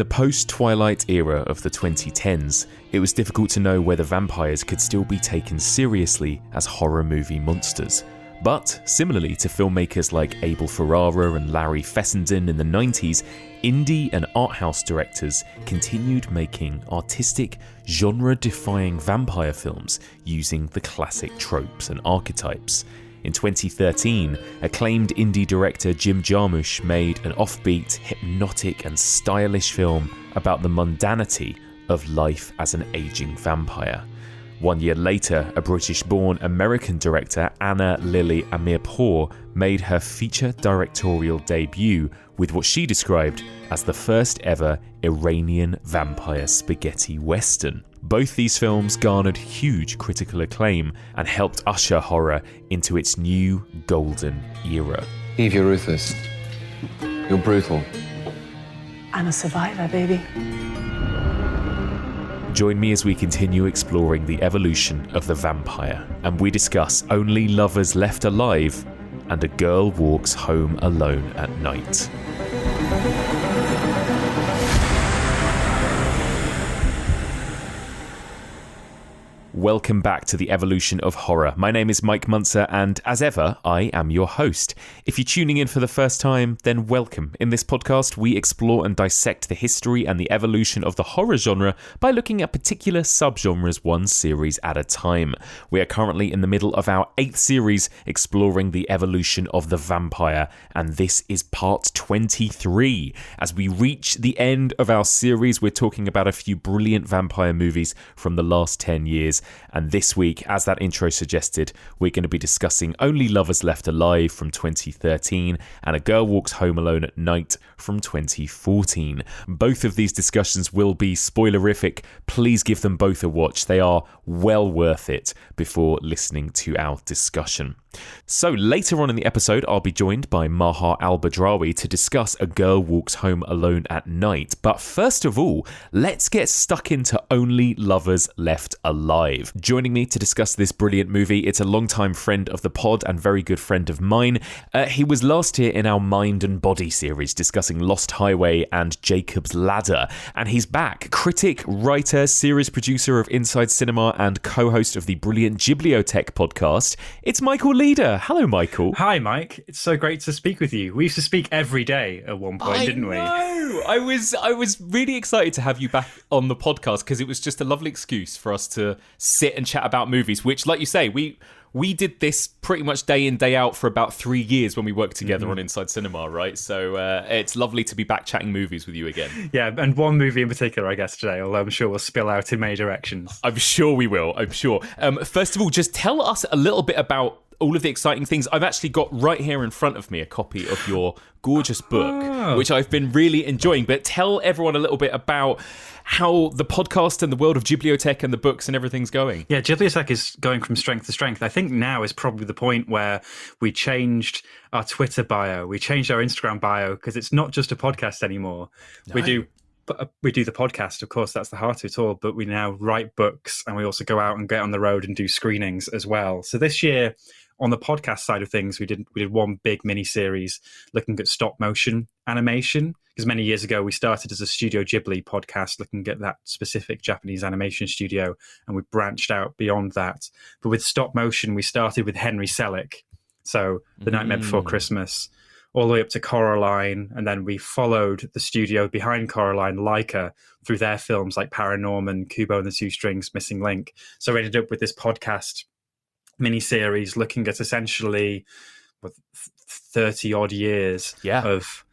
post-Twilight era of the 2010s, it was difficult to know whether vampires could still be taken seriously as horror movie monsters. But, similarly to filmmakers like Abel Ferrara and Larry Fessenden in the 90s, indie and art house directors continued making artistic, genre-defying vampire films using the classic tropes and archetypes. In 2013, acclaimed indie director Jim Jarmusch made an offbeat, hypnotic and stylish film about the mundanity of life as an aging vampire. 1 year later, a British-born American director, Anna Lily Amirpour, made her feature directorial debut with what she described as the first ever Iranian vampire spaghetti western. Both these films garnered huge critical acclaim and helped usher horror into its new golden era. Eve, you're ruthless. You're brutal. I'm a survivor, baby. Join me as we continue exploring the evolution of the vampire, and we discuss Only Lovers Left Alive and A Girl Walks Home Alone at Night. Welcome back to the evolution of horror. My name is Mike Munzer, and as ever, I am your host. If you're tuning in for the first time, then welcome. In this podcast, we explore and dissect the history and the evolution of the horror genre by looking at particular subgenres one series at a time. We are currently in the middle of our 8th series exploring the evolution of the vampire, and this is part 23. As we reach the end of our series, we're talking about a few brilliant vampire movies from the last 10 years. And this week, as that intro suggested, we're going to be discussing Only Lovers Left Alive from 2013 and A Girl Walks Home Alone at Night from 2014. Both of these discussions will be spoilerific. Please give them both a watch. They are well worth it before listening to our discussion. So later on in the episode, I'll be joined by Maha Albadrawi to discuss A Girl Walks Home Alone at Night. But first of all, let's get stuck into Only Lovers Left Alive. Joining me to discuss this brilliant movie, it's a longtime friend of the pod and very good friend of mine. He was last year in our Mind and Body series discussing Lost Highway and Jacob's Ladder. And he's back. Critic, writer, series producer of Inside Cinema and co-host of the brilliant Bibliothek podcast. It's Michael Leader. Hello, Michael. Hi, Mike. It's so great to speak with you. We used to speak every day at one point, didn't we? I was really excited to have you back on the podcast because it was just a lovely excuse for us to sit and chat about movies, which, like you say, we did this pretty much day in, day out for about 3 years when we worked together on Inside Cinema, right? So it's lovely to be back chatting movies with you again. Yeah, and one movie in particular, I guess, today, although I'm sure we'll spill out in many directions. I'm sure we will, I'm sure. First of all, just tell us a little bit about all of the exciting things. I've actually got right here in front of me a copy of your gorgeous book, which I've been really enjoying. But tell everyone a little bit about how the podcast and the world of Bibliothek and the books and everything's going. Yeah, Bibliothek is going from strength to strength. I think now is probably the point where we changed our Twitter bio, we changed our Instagram bio, because it's not just a podcast anymore. No. We do the podcast, of course, that's the heart of it all, but we now write books and we also go out and get on the road and do screenings as well. So this year, on the podcast side of things, we did one big mini-series looking at stop-motion animation, because many years ago we started as a Studio Ghibli podcast looking at that specific Japanese animation studio, and we branched out beyond that. But with stop-motion, we started with Henry Selick, so The Nightmare Before Christmas, all the way up to Coraline, and then we followed the studio behind Coraline, Leica, through their films like Paranorman, Kubo and the Two Strings, Missing Link. So we ended up with this podcast mini-series looking at essentially 30 odd years of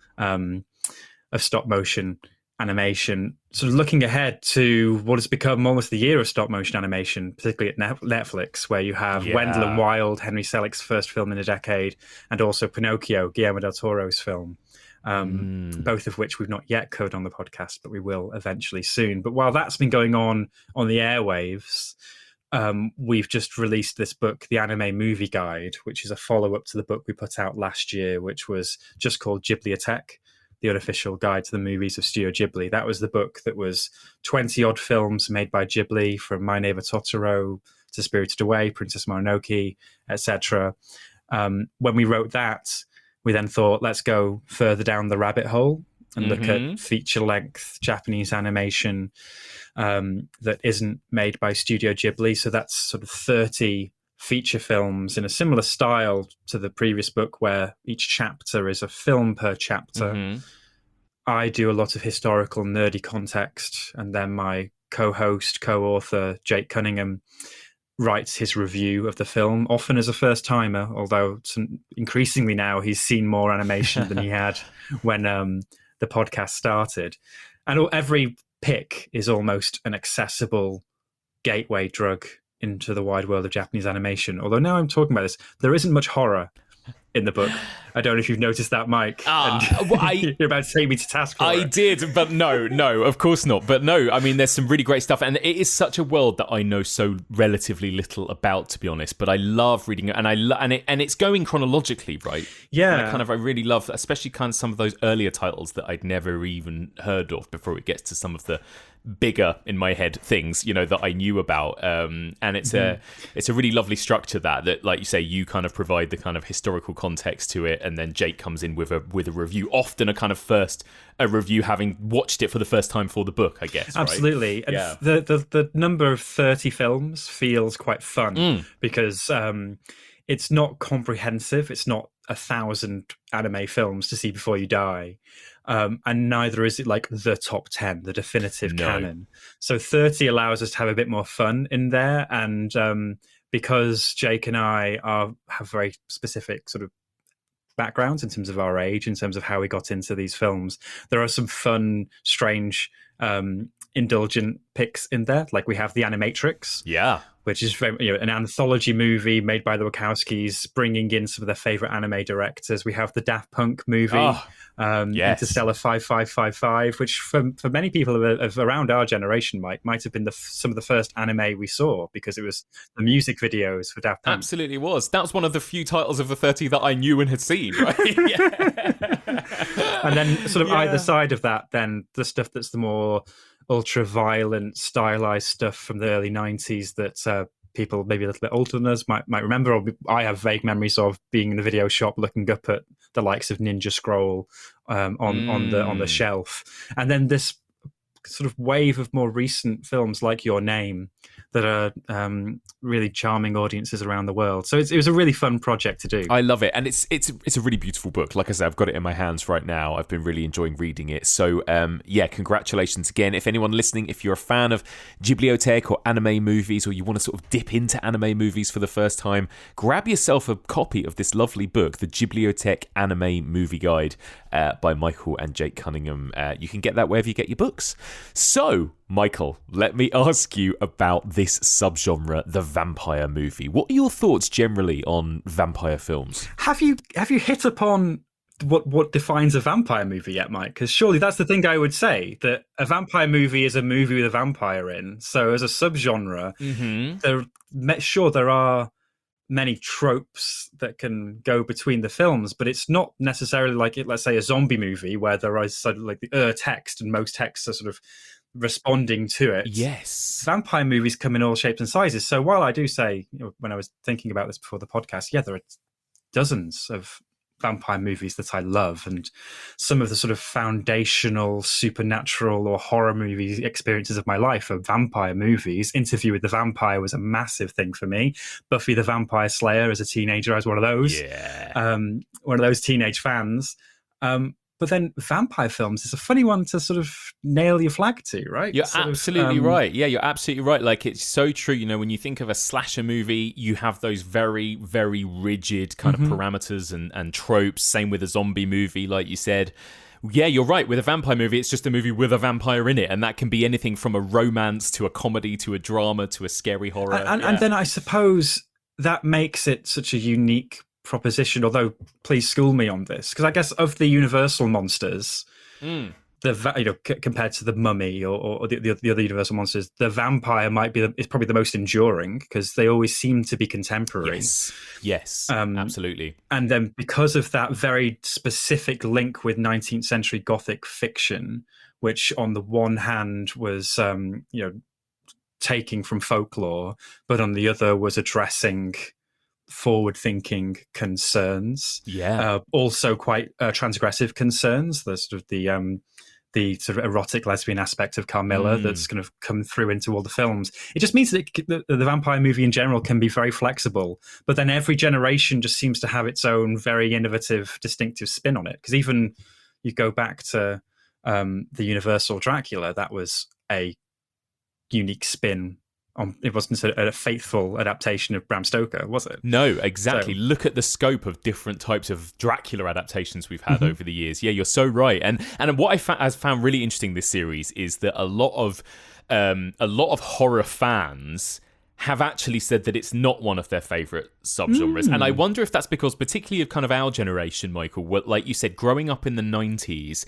stop-motion animation, sort of looking ahead to what has become almost the year of stop-motion animation, particularly at Netflix, where you have Wendell and Wild, Henry Selick's first film in a decade, and also Pinocchio, Guillermo del Toro's film, both of which we've not yet covered on the podcast, but we will eventually soon. But while that's been going on the airwaves, we've just released this book, The Anime Movie Guide, which is a follow-up to the book we put out last year, which was just called Bibliothek, the unofficial guide to the movies of Studio Ghibli. That was the book that was 20-odd films made by Ghibli, from My Neighbor Totoro to Spirited Away, Princess Mononoke, etc. When we wrote that, we then thought, let's go further down the rabbit hole and look at feature-length Japanese animation that isn't made by Studio Ghibli. So that's sort of 30 feature films in a similar style to the previous book, where each chapter is a film per chapter. I do a lot of historical nerdy context, and then my co-host, co-author Jake Cunningham writes his review of the film, often as a first-timer, although increasingly now he's seen more animation than he had when the podcast started. And every pick is almost an accessible gateway drug into the wide world of Japanese animation. Although now I'm talking about this, there isn't much horror in the book. I don't know if you've noticed that, Mike. You're about to take me to task for it. I did, but no, of course not. But no, I mean, there's some really great stuff, and it is such a world that I know so relatively little about, to be honest. But I love reading it, and it's going chronologically, right? Yeah, and I really love, especially kind of some of those earlier titles that I'd never even heard of before it gets to some of the bigger in my head things, that I knew about. And it's a really lovely structure that, like you say, you kind of provide the kind of historical context to it, and then Jake comes in with a review, often a review having watched it for the first time for the book, I guess. Absolutely. Right? And the number of 30 films feels quite fun because it's not comprehensive. It's not 1,000 anime films to see before you die. And neither is it like the top 10, the definitive canon. So 30 allows us to have a bit more fun in there. And because Jake and I have very specific sort of backgrounds in terms of our age, in terms of how we got into these films, there are some fun, strange, indulgent picks in there. Like we have The Animatrix. Yeah. Which is an anthology movie made by the Wachowskis, bringing in some of their favorite anime directors. We have the Daft Punk movie, Interstellar 5555, which for many people of around our generation, Mike, might have been some of the first anime we saw, because it was the music videos for Daft Punk. Absolutely was. That was one of the few titles of the 30 that I knew and had seen, right? And then sort of either side of that, then the stuff that's the more ultra-violent, stylized stuff from the early 90s that people maybe a little bit older than us might remember, or I have vague memories of being in the video shop looking up at the likes of Ninja Scroll on the shelf. And then this sort of wave of more recent films like Your Name that are really charming audiences around the world. So it was a really fun project to do. I love it, and it's a really beautiful book. Like I said, I've got it in my hands right now. I've been really enjoying reading it. So congratulations again. If anyone listening, if you're a fan of Ghibliotheque or anime movies, or you want to sort of dip into anime movies for the first time, grab yourself a copy of this lovely book, the Ghibliotheque Anime Movie Guide by Michael and Jake Cunningham. You can get that wherever you get your books. So, Michael, let me ask you about this subgenre, the vampire movie. What are your thoughts generally on vampire films? Have you hit upon what defines a vampire movie yet, Mike? Because surely that's the thing I would say, that a vampire movie is a movie with a vampire in. So as a subgenre, there are many tropes that can go between the films, but it's not necessarily like let's say a zombie movie where there is sort of like the text, and most texts are sort of responding to it. Yes. Vampire movies come in all shapes and sizes. So while I do say, when I was thinking about this before the podcast, there are dozens of vampire movies that I love, and some of the sort of foundational supernatural or horror movie experiences of my life are vampire movies. Interview with the Vampire was a massive thing for me. Buffy the Vampire Slayer as a teenager, I was one of those. One of those teenage fans. But then vampire films is a funny one to sort of nail your flag to, right? You're absolutely right. Yeah, you're absolutely right. Like, it's so true. When you think of a slasher movie, you have those very, very rigid kind of parameters and tropes. Same with a zombie movie, like you said. Yeah, you're right. With a vampire movie, it's just a movie with a vampire in it. And that can be anything from a romance to a comedy to a drama to a scary horror. And then I suppose that makes it such a unique proposition, although please school me on this, because I guess of the Universal monsters, compared to the Mummy or the other Universal monsters, the vampire is probably the most enduring, because they always seem to be contemporary. Yes, absolutely. And then because of that very specific link with 19th century Gothic fiction, which on the one hand was taking from folklore, but on the other was addressing forward-thinking concerns. Yeah. Also quite transgressive concerns. The sort of the sort of erotic lesbian aspect of Carmilla that's kind of come through into all the films. It just means that the vampire movie in general can be very flexible, but then every generation just seems to have its own very innovative, distinctive spin on it. Because even you go back to the Universal Dracula, that was a unique spin on. It wasn't a faithful adaptation of Bram Stoker, was it? No, exactly. So, look at the scope of different types of Dracula adaptations we've had over the years. Yeah, you're so right. And what I found really interesting this series is that a lot of horror fans have actually said that it's not one of their favourite subgenres. And I wonder if that's because, particularly of kind of our generation, Michael, like you said, growing up in the 90s,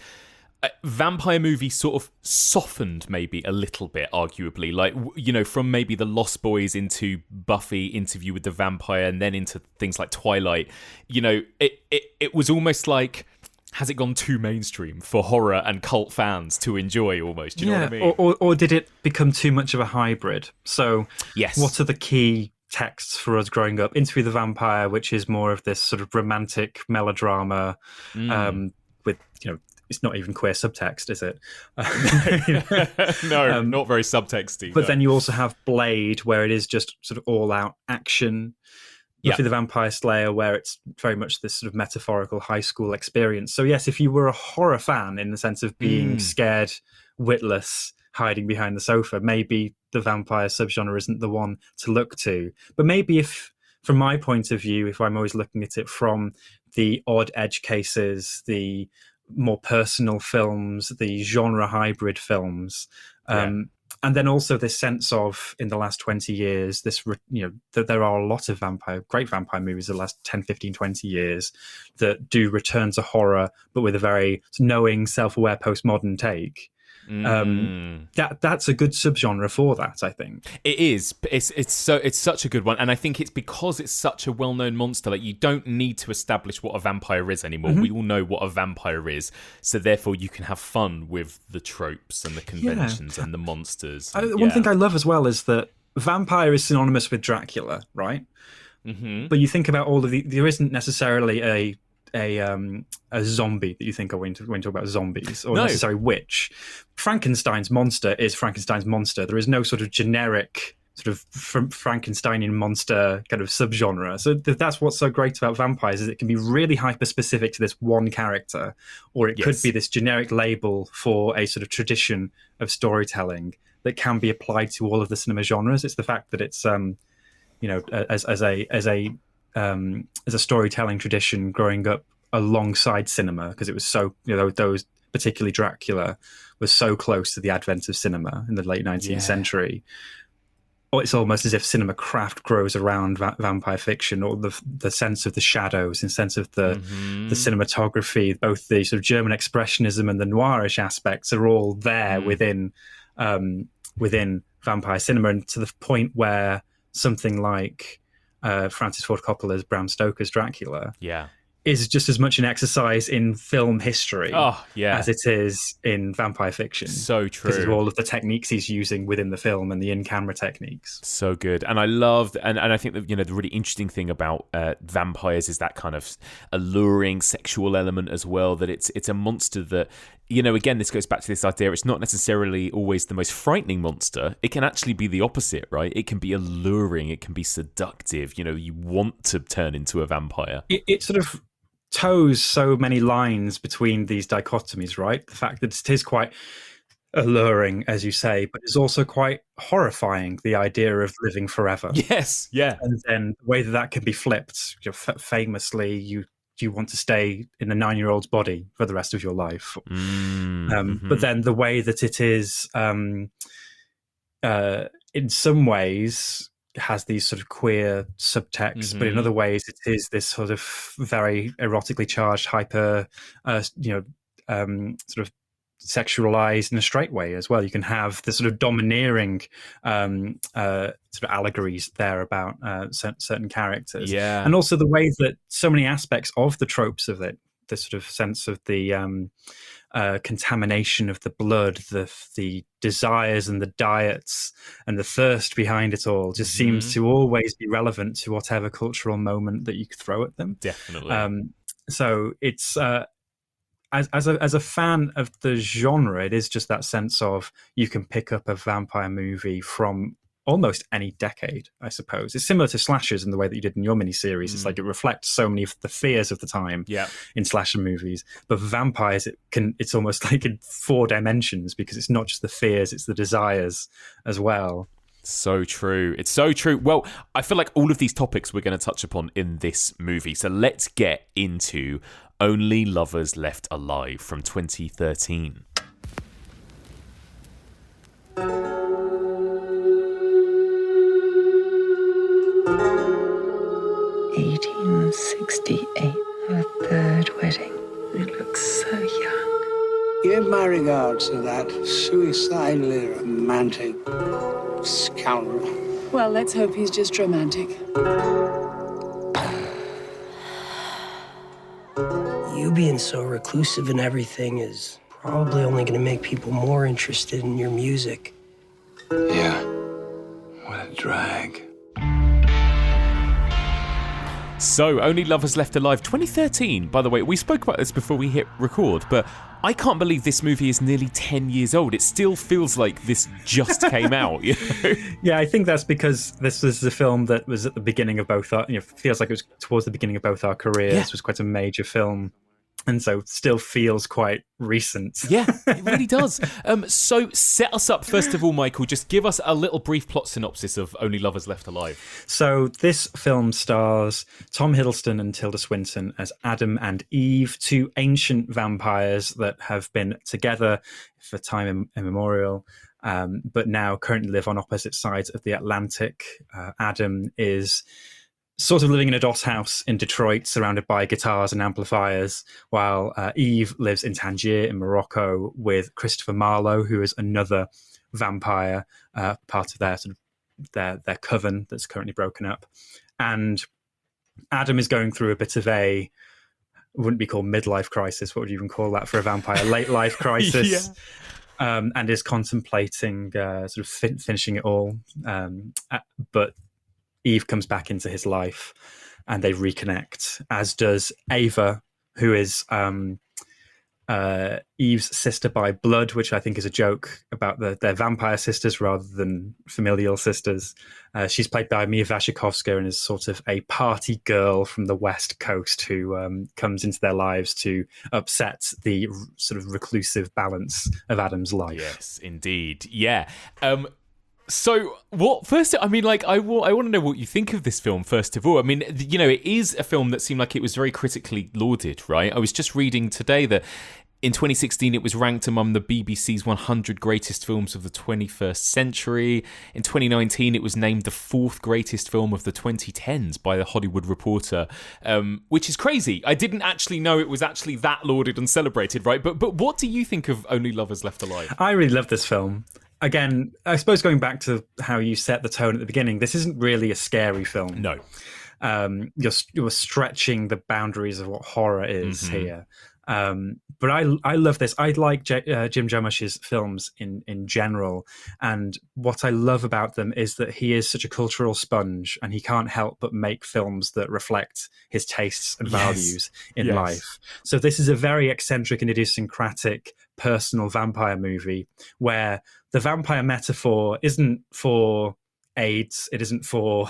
vampire movies sort of softened maybe a little bit, arguably, like, you know, from maybe The Lost Boys into Buffy, Interview with the Vampire, and then into things like Twilight. You know, it was almost like, has it gone too mainstream for horror and cult fans to enjoy almost? Do you know what I mean? Or did it become too much of a hybrid? So yes, what are the key texts for us growing up? Interview with the Vampire, which is more of this sort of romantic melodrama with, you know, it's not even queer subtext, is it? No, not very subtexty. But then you also have Blade, where it is just sort of all-out action. Buffy the Vampire Slayer, where it's very much this sort of metaphorical high school experience. So yes, if you were a horror fan in the sense of being scared, witless, hiding behind the sofa, maybe the vampire subgenre isn't the one to look to. But maybe if, from my point of view, if I'm always looking at it from the odd edge cases, the more personal films, the genre hybrid films, and then also this sense of, in the last 20 years, this, you know, that there are a lot of great vampire movies the last 10, 15, 20 years that do return to horror, but with a very knowing, self-aware postmodern take. That's a good subgenre for that, I think. It is. It's such a good one, and I think it's because it's such a well-known monster. Like, you don't need to establish what a vampire is anymore. We all know what a vampire is, so therefore you can have fun with the tropes and the conventions and the monsters. One thing I love as well is that vampire is synonymous with Dracula, right? But you think about all of there isn't necessarily a zombie that you think of when you talk about zombies, or necessary witch. Frankenstein's monster is Frankenstein's monster. There is no sort of generic sort of Frankensteinian monster kind of subgenre. So that's what's so great about vampires, is it can be really hyper specific to this one character, or it could be this generic label for a sort of tradition of storytelling that can be applied to all of the cinema genres. It's the fact that it's you know, as a storytelling tradition growing up alongside cinema, because it was so, you know, those, particularly Dracula, was so close to the advent of cinema in the late 19th century. Or it's almost as if cinema craft grows around vampire fiction, or the sense of the shadows, and sense of the cinematography, both the sort of German expressionism and the noirish aspects are all there within vampire cinema, and to the point where something like Francis Ford Coppola's Bram Stoker's Dracula is just as much an exercise in film history as it is in vampire fiction. So true. Because of all of the techniques he's using within the film and the in-camera techniques. So good. And I loved, and I think that, you know, the really interesting thing about vampires is that kind of alluring sexual element as well, that it's a monster that, you know, again, this goes back to this idea, it's not necessarily always the most frightening monster. It can actually be the opposite, right? It can be alluring, it can be seductive. You know, you want to turn into a vampire. It sort of toes so many lines between these dichotomies, right? The fact that it is quite alluring, as you say, but it's also quite horrifying, the idea of living forever. Yes, yeah. And then the way that can be flipped, famously, you want to stay in a 9-year-old's body for the rest of your life. But then the way that it is, in some ways, has these sort of queer subtexts, but in other ways it is this sort of very erotically charged, hyper, sort of sexualized in a straight way as well. You can have the sort of domineering sort of allegories there about certain characters, and also the way that so many aspects of the tropes of it, the sort of sense of the contamination of the blood, the desires and the diets and the thirst behind it all just seems to always be relevant to whatever cultural moment that you could throw at them. Definitely. So it's as a fan of the genre, it is just that sense of you can pick up a vampire movie from almost any decade, I suppose. It's similar to slashers in the way that you did in your miniseries. It's like it reflects so many of the fears of the time in slasher movies. But vampires, it's almost like in 4 dimensions, because it's not just the fears, it's the desires as well. So true. It's so true. Well, I feel like all of these topics we're going to touch upon in this movie. So let's get into Only Lovers Left Alive from 2013. 1868, her 3rd wedding. You look so young. Give my regards to that suicidally romantic scoundrel. Well, let's hope he's just romantic. You being so reclusive and everything is probably only going to make people more interested in your music. Yeah. What a drag. So, Only Lovers Left Alive, 2013. By the way, we spoke about this before we hit record, but I can't believe this movie is nearly 10 years old. It still feels like this just came out, you know? Yeah, I think that's because this was a film that was at the beginning of both our, feels like it was towards the beginning of both our careers. This was quite a major film. And so still feels quite recent. Yeah, it really does. So set us up, first of all, Michael. Just give us a little brief plot synopsis of Only Lovers Left Alive. So this film stars Tom Hiddleston and Tilda Swinton as Adam and Eve, 2 ancient vampires that have been together for time immemorial, but now currently live on opposite sides of the Atlantic. Adam is sort of living in a doss house in Detroit, surrounded by guitars and amplifiers, while Eve lives in Tangier in Morocco with Christopher Marlowe, who is another vampire, part of their sort of their coven that's currently broken up. And Adam is going through a bit of a, wouldn't be called midlife crisis, what would you even call that for a vampire? Late life crisis. And is contemplating sort of finishing it all. But Eve comes back into his life and they reconnect, as does Ava, who is Eve's sister by blood, which I think is a joke about their vampire sisters rather than familial sisters. She's played by Mia Wasikowska and is sort of a party girl from the West Coast who comes into their lives to upset the sort of reclusive balance of Adam's life. Yes, indeed. Yeah. So, what first? I mean, like, I want to know what you think of this film. First of all, I mean, you know, it is a film that seemed like it was very critically lauded, right? I was just reading today that in 2016 it was ranked among the BBC's 100 greatest films of the 21st century. In 2019, it was named the 4th greatest film of the 2010s by the Hollywood Reporter, which is crazy. I didn't actually know it was actually that lauded and celebrated, right? But what do you think of Only Lovers Left Alive? I really love this film. Again, I suppose going back to how you set the tone at the beginning, this isn't really a scary film. No. You're stretching the boundaries of what horror is here. But I love this. I like Jim Jarmusch's films in general. And what I love about them is that he is such a cultural sponge and he can't help but make films that reflect his tastes and values in life. So this is a very eccentric and idiosyncratic personal vampire movie where the vampire metaphor isn't for AIDS, it isn't for,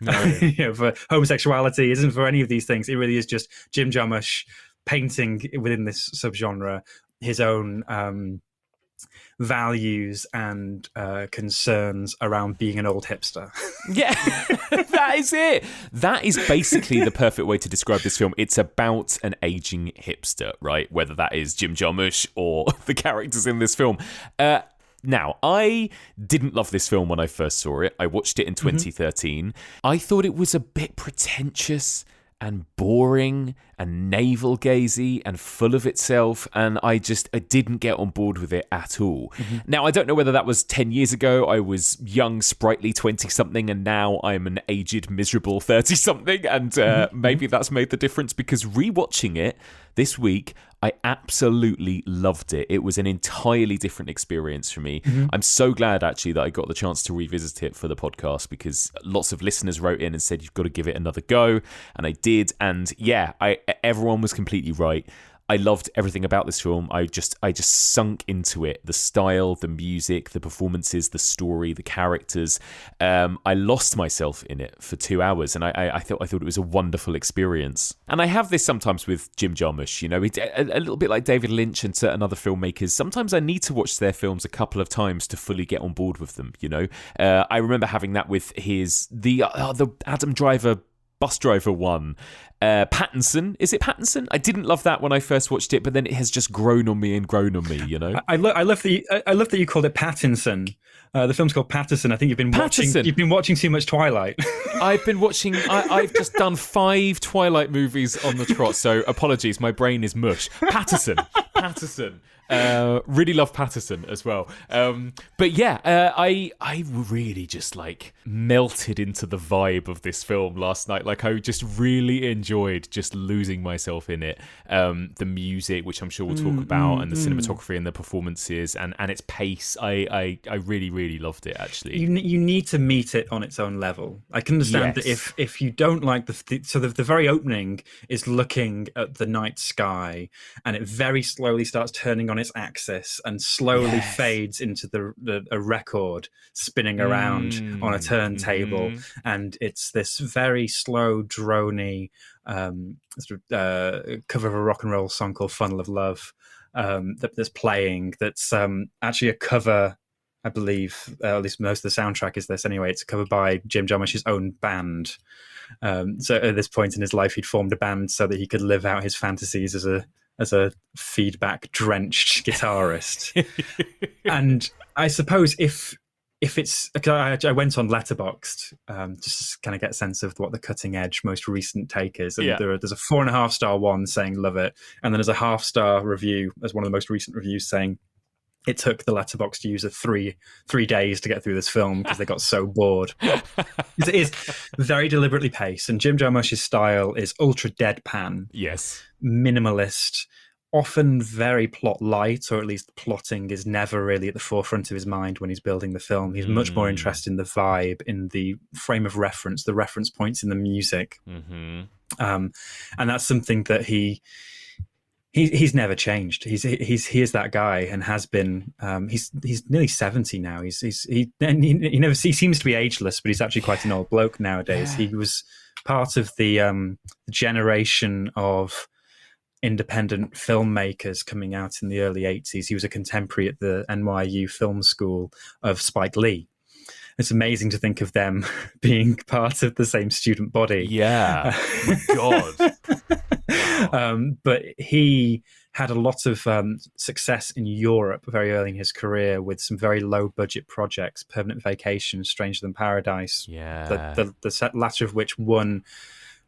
for homosexuality, it isn't for any of these things. It really is just Jim Jarmusch painting within this subgenre his own values and concerns around being an old hipster. Yeah, that is it. That is basically the perfect way to describe this film. It's about an aging hipster, right? Whether that is Jim Jarmusch or the characters in this film. Now, I didn't love this film when I first saw it. I watched it in 2013. I thought it was a bit pretentious and boring and navel-gazy and full of itself, and I didn't get on board with it at all. Now, I don't know whether that was 10 years ago. I was young, sprightly 20-something, and now I'm an aged, miserable 30-something, and maybe that's made the difference, because rewatching it this week, I absolutely loved it. It was an entirely different experience for me. I'm so glad actually that I got the chance to revisit it for the podcast, because lots of listeners wrote in and said you've got to give it another go, and I did. And yeah, everyone was completely right. I loved everything about this film. I just sunk into it. The style, the music, the performances, the story, the characters. I lost myself in it for 2 hours, and I thought it was a wonderful experience. And I have this sometimes with Jim Jarmusch. You know, a little bit like David Lynch and certain other filmmakers. Sometimes I need to watch their films a couple of times to fully get on board with them. You know, I remember having that with the Adam Driver bus driver one. Pattinson. Is it Pattinson? I didn't love that when I first watched it, but then it has just grown on me, you know? I love that you called it Pattinson. The film's called Patterson. I think you've been watching too much Twilight. I've been watching. I've just done 5 Twilight movies on the trot, so apologies. My brain is mush. Patterson. Really love Patterson as well. But yeah, I really just like melted into the vibe of this film last night. Like I just really enjoyed just losing myself in it. The music, which I'm sure we'll talk about, and the cinematography and the performances and its pace. I really, really loved it actually. You need to meet it on its own level. I can understand that if you don't like the very opening is looking at the night sky, and it very slowly starts turning on its axis and slowly fades into a record spinning around on a turntable, and it's this very slow, drony cover of a rock and roll song called "Funnel of Love" that's playing. That's actually a cover, I believe. At least most of the soundtrack is this anyway. It's a cover by Jim Jarmusch's own band. So at this point in his life, he'd formed a band so that he could live out his fantasies as a feedback-drenched guitarist. And I suppose if it's... I went on Letterboxd just to kind of get a sense of what the cutting-edge, most recent take is. And there's a 4.5-star one saying love it, and then there's a half-star review as one of the most recent reviews saying it took the Letterboxd user three days to get through this film because they got so bored. It is very deliberately paced, and Jim Jarmusch's style is ultra deadpan. Yes. Minimalist, often very plot light, or at least plotting is never really at the forefront of his mind when he's building the film. He's much more interested in the vibe, in the frame of reference, the reference points in the music. And that's something that he's never changed. He is that guy and has been. He's nearly 70 now. He seems to be ageless, but he's actually quite an old bloke nowadays. He was part of the generation of independent filmmakers coming out in the early 80s. He was a contemporary at the NYU Film School of Spike Lee. It's amazing to think of them being part of the same student body. Yeah. God. Wow. But he had a lot of success in Europe very early in his career with some very low budget projects, Permanent Vacation, Stranger Than Paradise. Yeah. The latter of which won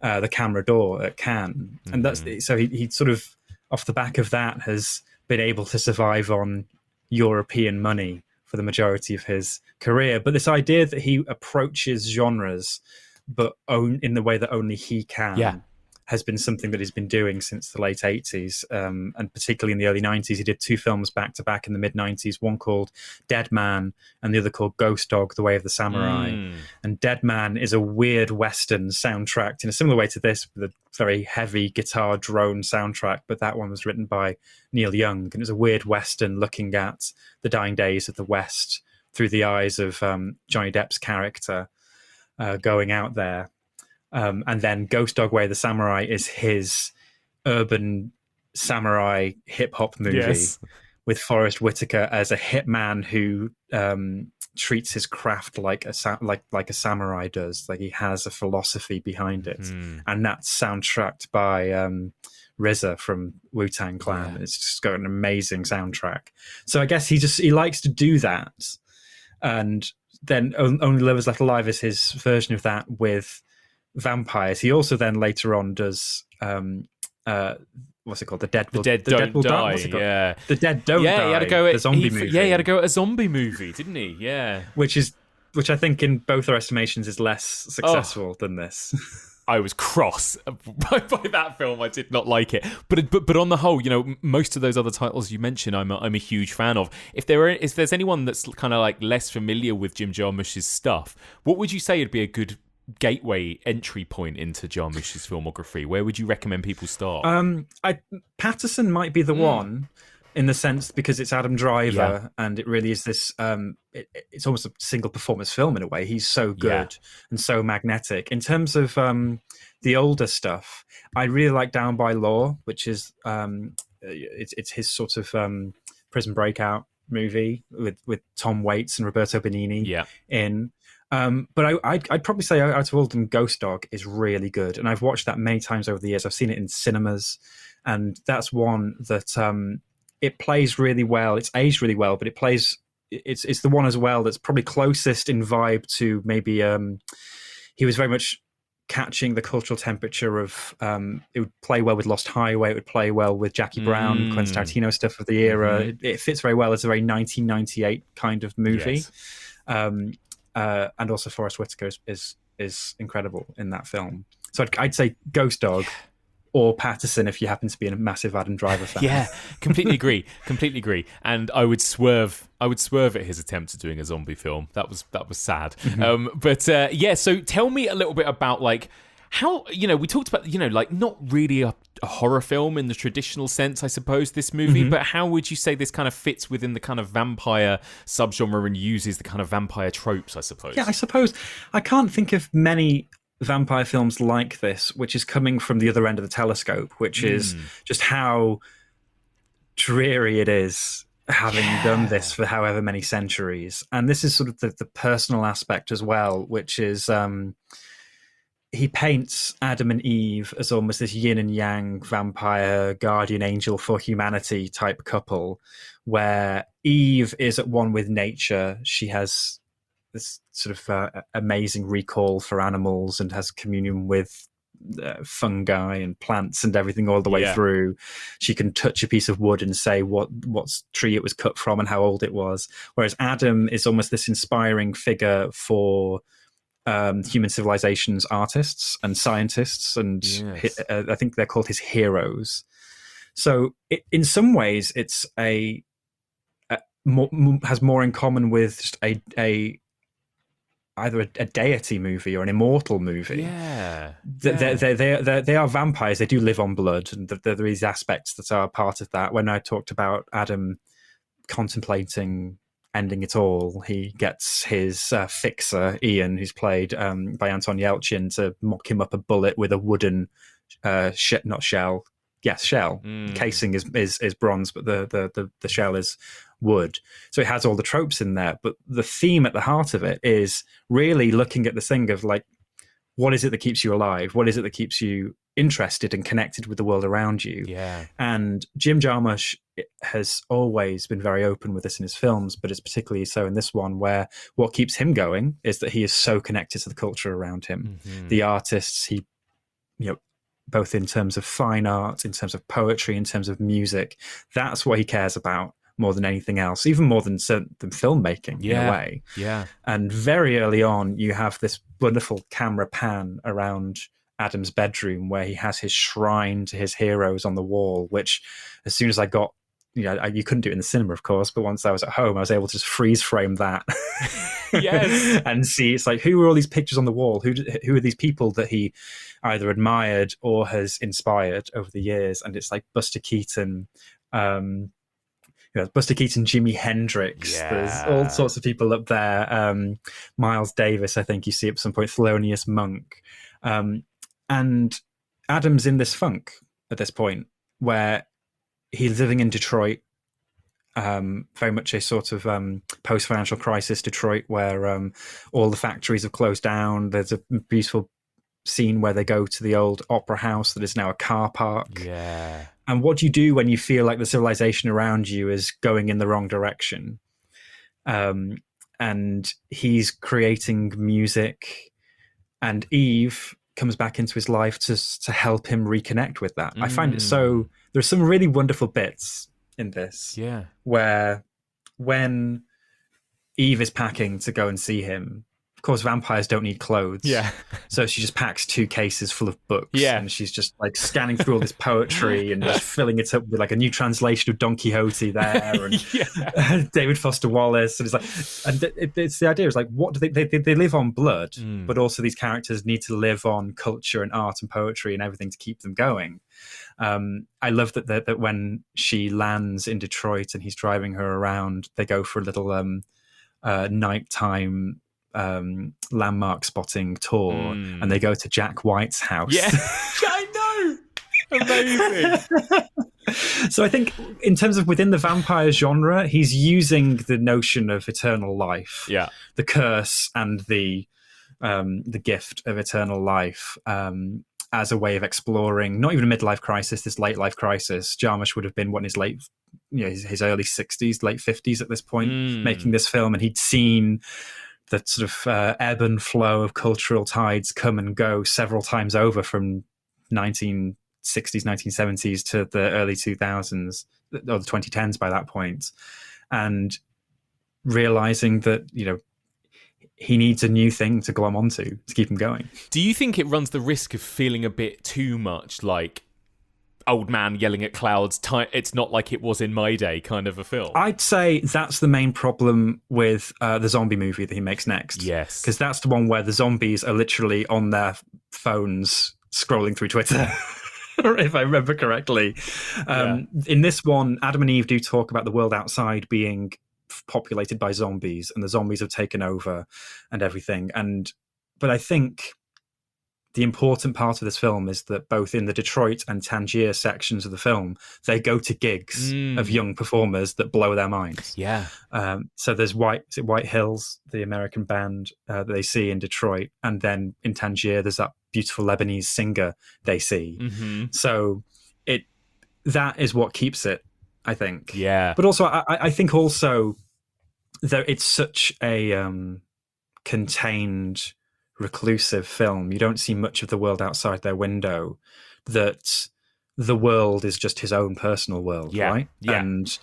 the Camera d'Or at Cannes. And that's so he sort of, off the back of that, has been able to survive on European money for the majority of his career. But this idea that he approaches genres but in the way that only he can has been something that he's been doing since the late 80s, and particularly in the early 90s. He did 2 films back-to-back in the mid-90s, one called Dead Man and the other called Ghost Dog, The Way of the Samurai. And Dead Man is a weird Western soundtrack in a similar way to this, with a very heavy guitar drone soundtrack, but that one was written by Neil Young, and it was a weird Western looking at the dying days of the West through the eyes of Johnny Depp's character going out there. And then Ghost Dog Way of the Samurai is his urban samurai hip-hop movie with Forrest Whitaker as a hitman who treats his craft like a samurai does. Like, he has a philosophy behind it. And that's soundtracked by RZA from Wu-Tang Clan. It's just got an amazing soundtrack. So I guess he likes to do that. And then Only Lovers Left Alive is his version of that with vampires. He also then later on does what's it called? The Dead Don't Die. What's it called? Yeah, The Dead Don't Die. He had to go at the zombie movie. Yeah, he had to go at a zombie movie, didn't he? Yeah, which I think in both our estimations is less successful than this. cross by that film. I did not like it, but on the whole, you know, most of those other titles you mentioned, I'm a huge fan of. If there's anyone that's kind of like less familiar with Jim Jarmusch's stuff, what would you say would be a good gateway entry point into Jarmusch's filmography? Where would you recommend people start? Patterson might be the one, in the sense because it's Adam Driver, and it really is this. It's almost a single performance film in a way. He's so good and so magnetic. In terms of the older stuff, I really like Down by Law, which is it's his sort of prison breakout movie with Tom Waits and Roberto Benigni in. But I'd probably say out of all of them, Ghost Dog is really good, and I've watched that many times over the years. I've seen it in cinemas, and that's one that it plays really well. It's aged really well, but it's the one as well that's probably closest in vibe to maybe he was very much catching the cultural temperature of it would play well with Lost Highway, it would play well with Jackie Brown, Quentin Tarantino stuff of the era. It fits very well as a very 1998 kind of movie. And also Forest Whitaker is incredible in that film. So I'd say Ghost Dog or Patterson if you happen to be a massive Adam Driver fan. Yeah, completely agree. And I would swerve at his attempt at doing a zombie film. That was sad. So tell me a little bit about like how, you know, we talked about, you know, like not really a horror film in the traditional sense, I suppose, this movie, but how would you say this kind of fits within the kind of vampire subgenre and uses the kind of vampire tropes, I suppose? Yeah, I suppose I can't think of many vampire films like this, which is coming from the other end of the telescope, which is just how dreary it is having done this for however many centuries. And this is sort of the personal aspect as well, which is he paints Adam and Eve as almost this yin and yang vampire guardian angel for humanity type couple, where Eve is at one with nature. She has this sort of amazing recall for animals and has communion with fungi and plants and everything all the way through. She can touch a piece of wood and say what tree it was cut from and how old it was. Whereas Adam is almost this inspiring figure for human civilization's artists and scientists, and I think they're called his heroes. So in some ways, it's has more in common with just either a deity movie or an immortal movie. They are vampires. They do live on blood, and there are these aspects that are part of that. When I talked about Adam contemplating ending it all, he gets his fixer Ian, who's played by Anton Yelchin, to mock him up a bullet with a wooden shell. Casing is bronze, but the shell is wood. So it has all the tropes in there, but the theme at the heart of it is really looking at this thing of like, what is it that keeps you alive? What is it that keeps you interested and connected with the world around you? And Jim Jarmusch has always been very open with this in his films, but it's particularly so in this one, where what keeps him going is that he is so connected to the culture around him. The artists, he, you know, both in terms of fine art, in terms of poetry, in terms of music, that's what he cares about more than anything else, even more than filmmaking in a way. And very early on, you have this wonderful camera pan around Adam's bedroom where he has his shrine to his heroes on the wall, which as soon as I got, you know, you couldn't do it in the cinema, of course, but once I was at home, I was able to just freeze frame that. And see, it's like, who are all these pictures on the wall? Who are these people that he either admired or has inspired over the years? And it's like Buster Keaton, Jimi Hendrix. There's all sorts of people up there. Miles Davis, I think you see at some point, Thelonious Monk. And Adam's in this funk at this point where he's living in Detroit, very much a sort of post-financial crisis Detroit, where all the factories have closed down. There's a beautiful scene where they go to the old opera house that is now a car park. And what do you do when you feel like the civilization around you is going in the wrong direction? And he's creating music, and Eve comes back into his life to help him reconnect with that. I find it so... There's some really wonderful bits in this. Where when Eve is packing to go and see him, course, vampires don't need clothes. Yeah. So she just packs 2 cases full of books. Yeah. And she's just like scanning through all this poetry and just filling it up with like a new translation of Don Quixote there and David Foster Wallace. And it's like, and it's the idea is like, what do they live on blood, but also these characters need to live on culture and art and poetry and everything to keep them going. I love that when she lands in Detroit and he's driving her around, they go for a little nighttime landmark spotting tour, and they go to Jack White's house. Yeah, I know. Amazing. So I think in terms of within the vampire genre, he's using the notion of eternal life, the curse and the gift of eternal life, as a way of exploring not even a midlife crisis, this late life crisis. Jarmusch would have been his early 60s, late 50s at this point, making this film, and he'd seen the sort of ebb and flow of cultural tides come and go several times over from 1960s, 1970s to the early 2000s or the 2010s by that point, and realizing that, you know, he needs a new thing to glom onto to keep him going. Do you think it runs the risk of feeling a bit too much like old man yelling at clouds, it's not like it was in my day kind of a film? I'd say that's the main problem with the zombie movie that he makes next. Yes. Because that's the one where the zombies are literally on their phones scrolling through Twitter, if I remember correctly. In this one, Adam and Eve do talk about the world outside being populated by zombies, and the zombies have taken over and everything. But I think the important part of this film is that both in the Detroit and Tangier sections of the film, they go to gigs of young performers that blow their minds. Yeah. So there's White Hills, the American band that they see in Detroit, and then in Tangier there's that beautiful Lebanese singer they see. Mm-hmm. So that is what keeps it, I think. Yeah. But also, I think also that it's such a contained, reclusive film. You don't see much of the world outside their window, that the world is just his own personal world, right? Yeah. And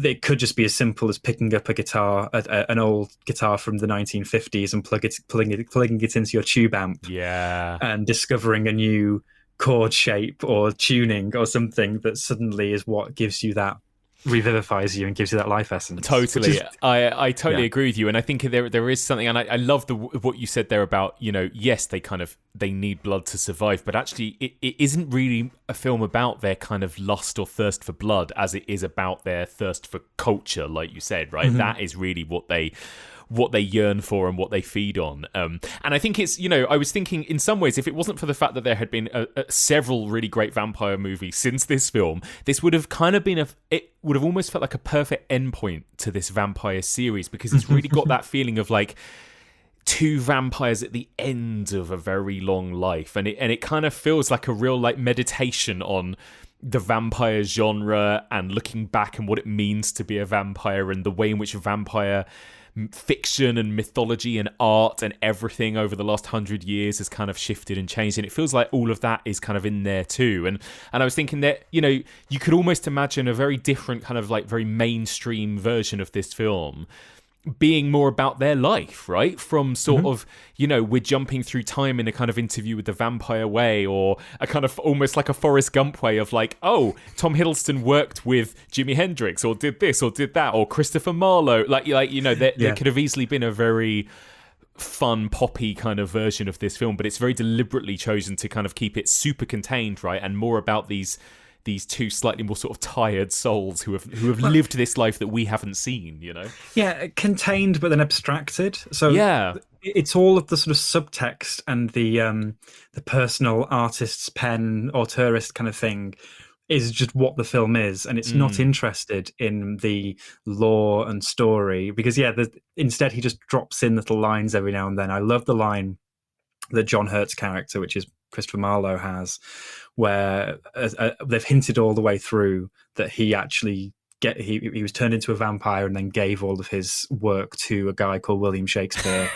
it could just be as simple as picking up a guitar, an old guitar from the 1950s, and plugging it into your tube amp, and discovering a new chord shape or tuning or something that suddenly is what gives you that, revivifies you and gives you that life essence. Totally. I totally agree with you, and I think there is something, and I love what you said there about, you know, yes, they need blood to survive, but actually it isn't really a film about their kind of lust or thirst for blood as it is about their thirst for culture, like you said, right? Mm-hmm. That is really what they yearn for and what they feed on. And I think it's, you know, I was thinking in some ways, if it wasn't for the fact that there had been several really great vampire movies since this film, this would have kind of been it would have almost felt like a perfect endpoint to this vampire series, because it's really got that feeling of like two vampires at the end of a very long life. And it kind of feels like a real like meditation on the vampire genre and looking back and what it means to be a vampire and the way in which vampire fiction and mythology and art and everything over the last 100 years has kind of shifted and changed, and it feels like all of that is kind of in there too. And I was thinking that, you know, you could almost imagine a very different kind of like very mainstream version of this film being more about their life, right? From sort of, you know, we're jumping through time in a kind of Interview with the Vampire way, or a kind of almost like a Forrest Gump way of like, oh, Tom Hiddleston worked with Jimi Hendrix or did this or did that, or Christopher Marlowe. Like you know, there could have easily been a very fun, poppy kind of version of this film, but it's very deliberately chosen to kind of keep it super contained, right? And more about these two slightly more sort of tired souls who have lived this life that we haven't seen, you know? Yeah, contained but then abstracted. So it's all of the sort of subtext and the personal artist's pen, auteurist kind of thing is just what the film is, and it's not interested in the lore and story, because instead he just drops in little lines every now and then. I love the line that John Hurt's character, which is Christopher Marlowe, has, where they've hinted all the way through that he actually he was turned into a vampire and then gave all of his work to a guy called William Shakespeare,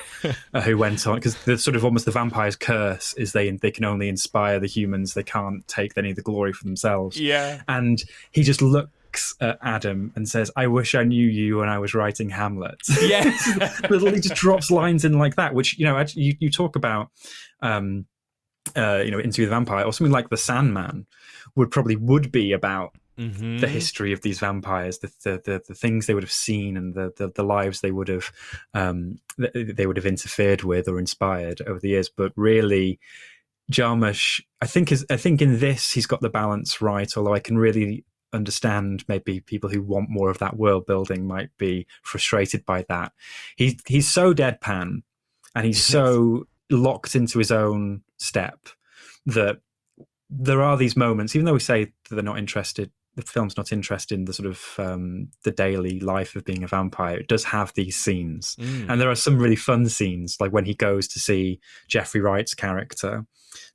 who went on, because the sort of almost the vampire's curse is they can only inspire the humans, they can't take any of the glory for themselves. Yeah. And he just looks at Adam and says, "I wish I knew you when I was writing Hamlet." Yeah. Literally just drops lines in like that, which, actually you talk about, Interview with the Vampire, or something like The Sandman would be about the history of these vampires, the things they would have seen, and the lives they would have interfered with or inspired over the years. But really, Jarmusch, I think in this he's got the balance right. Although I can really understand maybe people who want more of that world building might be frustrated by that. He's so deadpan, and he's so locked into his own step that there are these moments, even though we say that they're not interested, the film's not interested in the sort of the daily life of being a vampire. It does have these scenes, and there are some really fun scenes, like when he goes to see Jeffrey Wright's character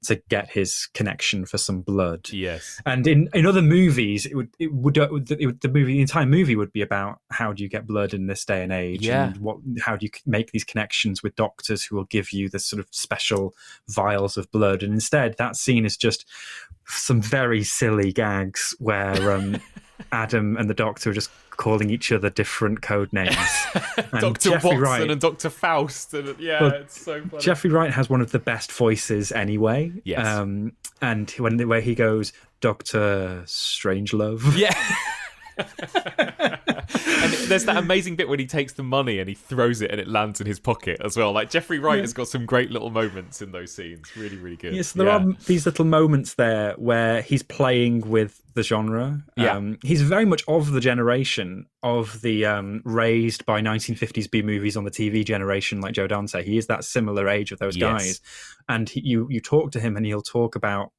to get his connection for some blood. Yes. And in other movies, the entire movie would be about how do you get blood in this day and age, and how do you make these connections with doctors who will give you this sort of special vials of blood. And instead, that scene is just some very silly gags where Adam and the Doctor are just calling each other different code names. And Dr. Jeffrey Watson Wright, and Dr. Faust. And it's so funny. Jeffrey Wright has one of the best voices anyway. Yes. And where he goes, Dr. Strangelove. Yeah. And there's that amazing bit when he takes the money and he throws it and it lands in his pocket as well. Like, Jeffrey Wright has got some great little moments in those scenes. Really, really good. Yes, there are these little moments there where he's playing with the genre. He's very much of the generation of the raised by 1950s B movies on the TV generation, like Joe Dante. He is that similar age of those guys. And you talk to him and he'll talk about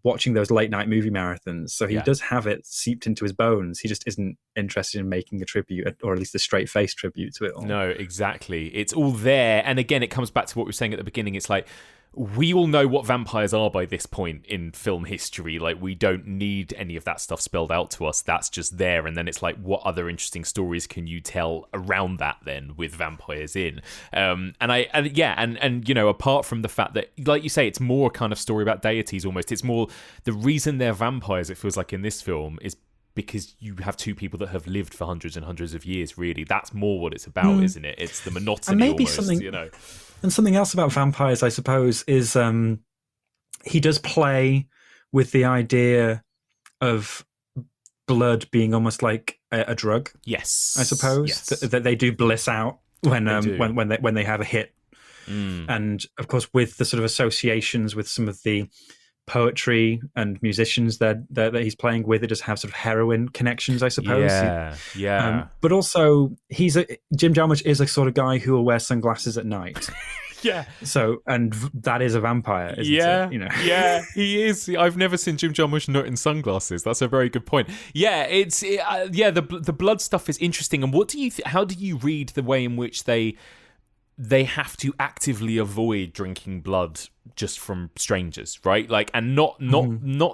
watching those late night movie marathons. So he does have it seeped into his bones. He just isn't interested in making a tribute, or at least a straight faced tribute to it all. No, exactly. It's all there. And again, it comes back to what we were saying at the beginning. It's like, we all know what vampires are by this point in film history. Like, we don't need any of that stuff spelled out to us. That's just there. And then it's like, what other interesting stories can you tell around that then with vampires in? And apart from the fact that, like you say, it's more a kind of story about deities almost. It's more the reason they're vampires, it feels like in this film, is because you have two people that have lived for hundreds and hundreds of years, really. That's more what it's about, isn't it? It's the monotony, and maybe almost, And something else about vampires, I suppose, is he does play with the idea of blood being almost like a drug. Yes, I suppose that they do bliss out when they have a hit, and of course with the sort of associations with some of the poetry and musicians that he's playing with, it does have sort of heroin connections, I suppose. But also, Jim Jarmusch is a sort of guy who will wear sunglasses at night. So, and that is a vampire, isn't it? Yeah, he is. I've never seen Jim Jarmusch not in sunglasses. That's a very good point. Yeah, the blood stuff is interesting. And what do you? How do you read the way in which they have to actively avoid drinking blood just from strangers, right? Like, and not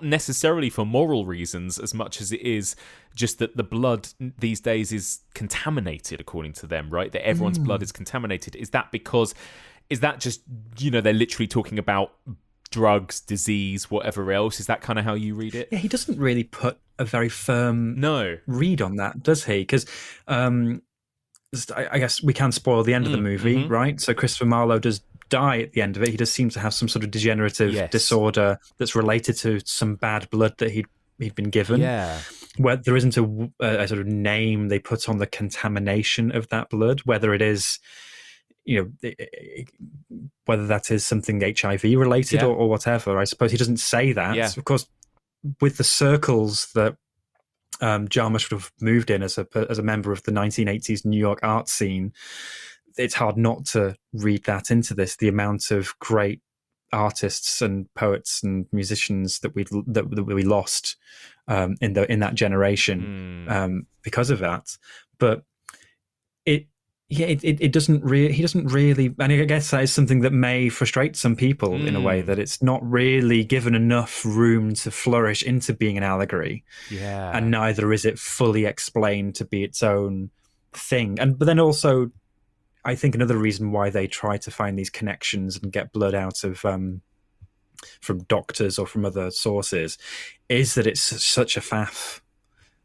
necessarily for moral reasons as much as it is just that the blood these days is contaminated, according to them, right? That everyone's blood is contaminated. Is that just, they're literally talking about drugs, disease, whatever else? Is that kind of how you read it? Yeah, he doesn't really put a very firm read on that, does he? Because I guess we can spoil the end of the movie, right? So Christopher Marlowe does die at the end of it. He does seem to have some sort of degenerative disorder that's related to some bad blood that he'd been given. Yeah. Where there isn't a sort of name they put on the contamination of that blood, whether it is, whether that is something HIV related or whatever. I suppose he doesn't say that. Yeah. Of course, with the circles that Jarmusch would have moved in as a member of the 1980s New York art scene, it's hard not to read that into this. The amount of great artists and poets and musicians that we lost in that generation because of that. But it doesn't really. He doesn't really, and I guess that is something that may frustrate some people in a way, that it's not really given enough room to flourish into being an allegory. Yeah, and neither is it fully explained to be its own thing. But then also, I think another reason why they try to find these connections and get blood out of from doctors or from other sources is that it's such a faff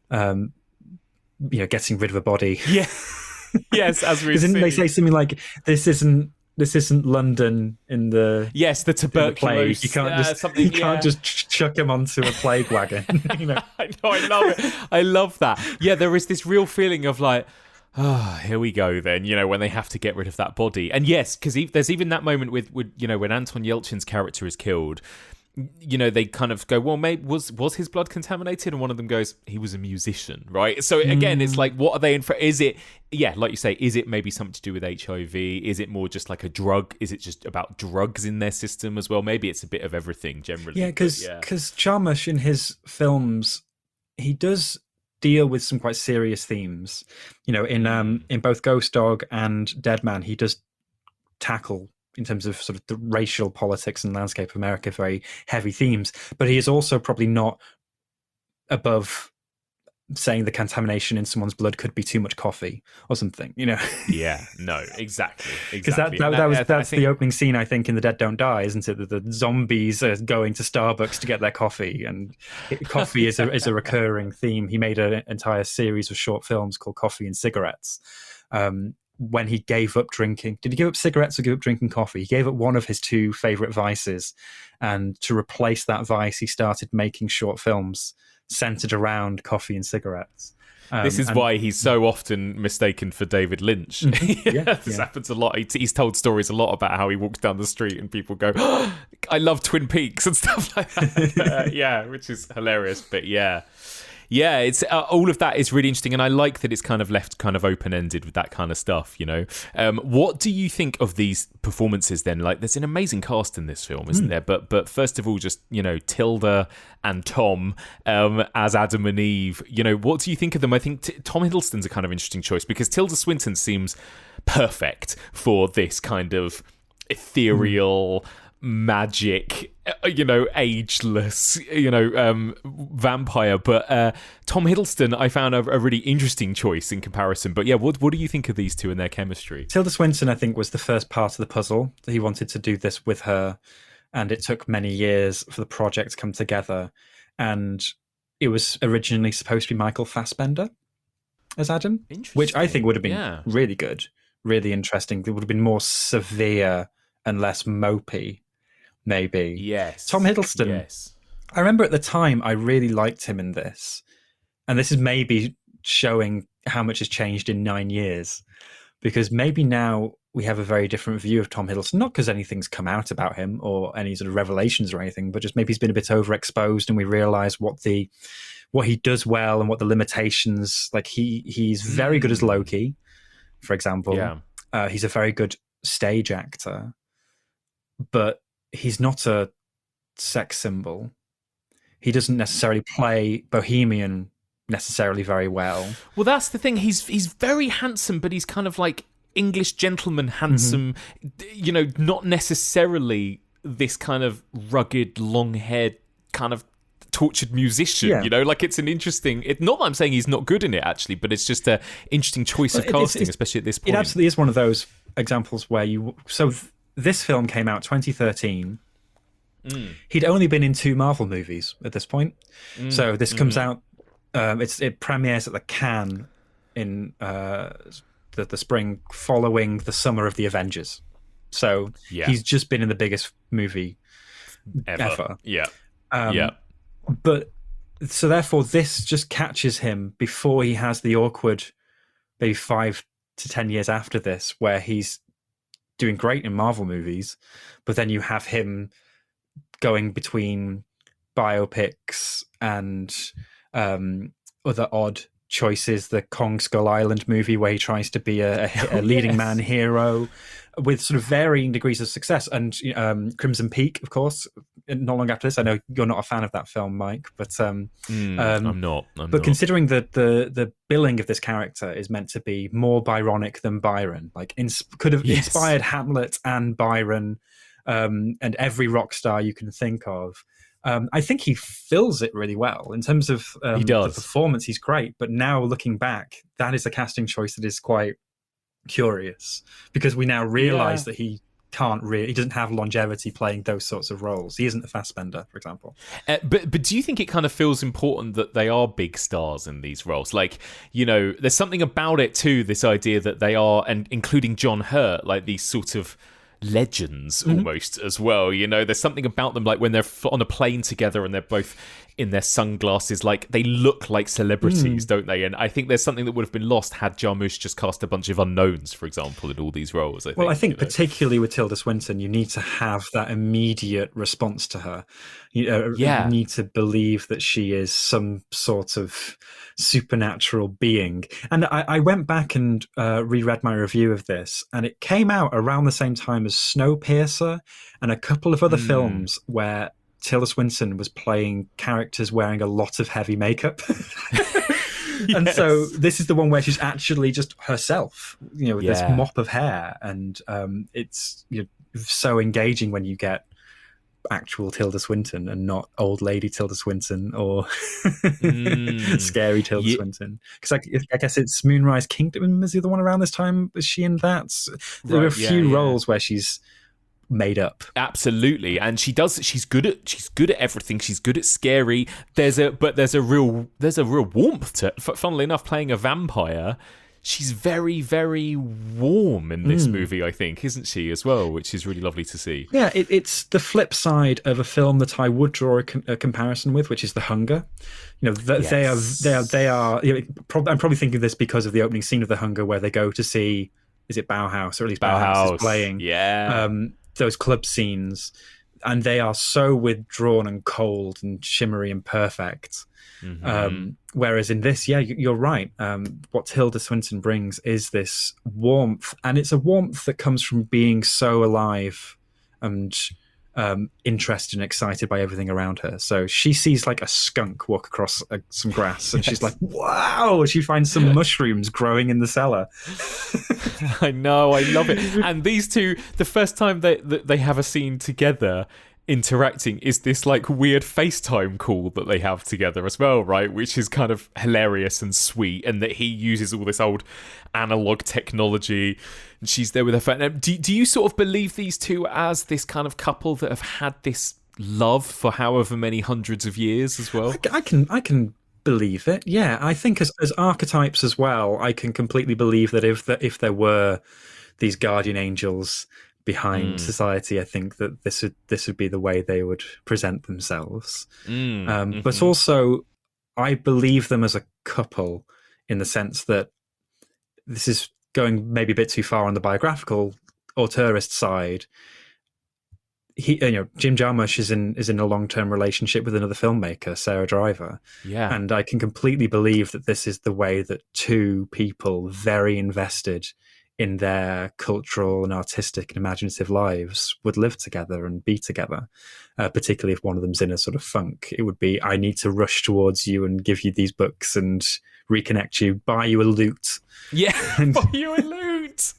getting rid of a body. Yeah. Yes, as we Didn't they see. say something like, this isn't London in the Yes, the tuberculosis. plague. You can't something. just chuck him onto a plague wagon. I know, I love it. I love that. Yeah, there is this real feeling of like, here we go then, when they have to get rid of that body. And yes, because there's even that moment with when Anton Yelchin's character is killed, they kind of go, well, maybe was his blood contaminated? And one of them goes, he was a musician, right? So again, it's like, what are they in for? Is it, like you say, is it maybe something to do with HIV? Is it more just like a drug? Is it just about drugs in their system as well? Maybe it's a bit of everything generally. Yeah, because Jarmusch in his films, he does deal with some quite serious themes. In both Ghost Dog and Dead Man, he does tackle, in terms of sort of the racial politics and landscape of America, very heavy themes. But he is also probably not above saying the contamination in someone's blood could be too much coffee or something, Yeah, no, exactly. Because that's the opening scene, I think, in The Dead Don't Die, isn't it? That the zombies are going to Starbucks to get their coffee, and coffee is a recurring theme. He made an entire series of short films called Coffee and Cigarettes. When he gave up drinking, did he give up cigarettes or give up drinking coffee? He gave up one of his two favorite vices, and to replace that vice, he started making short films centered around coffee and cigarettes. This is why he's so often mistaken for David Lynch. This happens a lot. He's told stories a lot about how he walks down the street and people go, oh, I love Twin Peaks and stuff like that. Which is hilarious. But yeah, it's all of that is really interesting, and I like that it's kind of left kind of open-ended with that kind of stuff, What do you think of these performances then? Like, there's an amazing cast in this film, isn't there? But first of all, just, Tilda and Tom as Adam and Eve, what do you think of them? I think Tom Hiddleston's a kind of interesting choice, because Tilda Swinton seems perfect for this kind of ethereal... magic, ageless, vampire. But Tom Hiddleston, I found a really interesting choice in comparison. But what do you think of these two and their chemistry? Tilda Swinton, I think, was the first part of the puzzle. He wanted to do this with her, and it took many years for the project to come together. And it was originally supposed to be Michael Fassbender as Adam, which I think would have been really good, really interesting. It would have been more severe and less mopey. Maybe. Yes. Tom Hiddleston. Yes. I remember at the time I really liked him in this. And this is maybe showing how much has changed in 9 years. Because maybe now we have a very different view of Tom Hiddleston. Not because anything's come out about him or any sort of revelations or anything, but just maybe he's been a bit overexposed and we realise what he does well and what the limitations. Like he's very good as Loki, for example. Yeah. He's a very good stage actor. But he's not a sex symbol. He doesn't necessarily play Bohemian necessarily very well. Well, that's the thing. He's very handsome, but he's kind of like English gentleman handsome, not necessarily this kind of rugged, long-haired kind of tortured musician, like it's an interesting... not that I'm saying he's not good in it, actually, but it's just an interesting choice of casting, especially at this point. It absolutely is one of those examples where this film came out 2013. He'd only been in 2 Marvel movies at this point. So this comes out, it premieres at the Cannes in the spring following the summer of the Avengers. So he's just been in the biggest movie ever. But so therefore this just catches him before he has the awkward, maybe 5 to 10 years after this, where he's doing great in Marvel movies, but then you have him going between biopics and other odd choices. The Kong Skull Island movie, where he tries to be a leading man hero with sort of varying degrees of success, and Crimson Peak, of course, not long after this. I know you're not a fan of that film, Mike, but I'm not. Considering that the billing of this character is meant to be more Byronic than Byron, like could have inspired Hamlet and Byron, and every rock star you can think of. I think he fills it really well in terms of he does. The performance. He's great, but now looking back, that is a casting choice that is quite curious, because we now realize that he he doesn't have longevity playing those sorts of roles. He isn't a Fassbender, for example. But do you think it kind of feels important that they are big stars in these roles? Like, there's something about it too, this idea that they are, and including John Hurt, like these sort of legends almost as well. There's something about them, like when they're on a plane together and they're both in their sunglasses, like they look like celebrities, don't they? And I think there's something that would have been lost had Jarmusch just cast a bunch of unknowns, for example, in all these roles. I think particularly with Tilda Swinton, you need to have that immediate response to her. You need to believe that she is some sort of supernatural being. And I went back and reread my review of this, and it came out around the same time as Snowpiercer and a couple of other films where Tilda Swinton was playing characters wearing a lot of heavy makeup. And so this is the one where she's actually just herself, with this mop of hair. And it's so engaging when you get actual Tilda Swinton and not old lady Tilda Swinton or scary Tilda Swinton. Because I guess it's Moonrise Kingdom is the other one around this time. Was she in that? There are a few roles where she's made up. Absolutely. And she's good at everything. She's good at scary. There's a real warmth to it. Funnily enough, playing a vampire, she's very, very warm in this movie, I think, isn't she, as well, which is really lovely to see. Yeah, it's the flip side of a film that I would draw a comparison with, which is The Hunger. They are. I'm probably thinking of this because of the opening scene of The Hunger, where they go to see, is it Bauhaus, or at least Bauhaus is playing. Yeah. Those club scenes, and they are so withdrawn and cold and shimmery and perfect. Whereas in this, you're right. What Tilda Swinton brings is this warmth, and it's a warmth that comes from being so alive and interested and excited by everything around her. So she sees like a skunk walk across some grass, and she's like, wow! She finds some mushrooms growing in the cellar. I know, I love it. And these two, the first time they have a scene together interacting is this like weird FaceTime call that they have together as well, right? Which is kind of hilarious and sweet, and that he uses all this old analog technology and she's there with her phone. Do you sort of believe these two as this kind of couple that have had this love for however many hundreds of years as well? I can believe it. Yeah, I think as archetypes as well, I can completely believe that if there were these guardian angels behind society, I think that this would be the way they would present themselves. But also, I believe them as a couple in the sense that this is going maybe a bit too far on the biographical auteurist side. Jim Jarmusch is in a long-term relationship with another filmmaker, Sarah Driver. Yeah. And I can completely believe that this is the way that two people very invested in their cultural and artistic and imaginative lives would live together and be together, particularly if one of them's in a sort of funk. It would be, I need to rush towards you and give you these books and reconnect you, buy you a lute. Yeah, buy you a lute.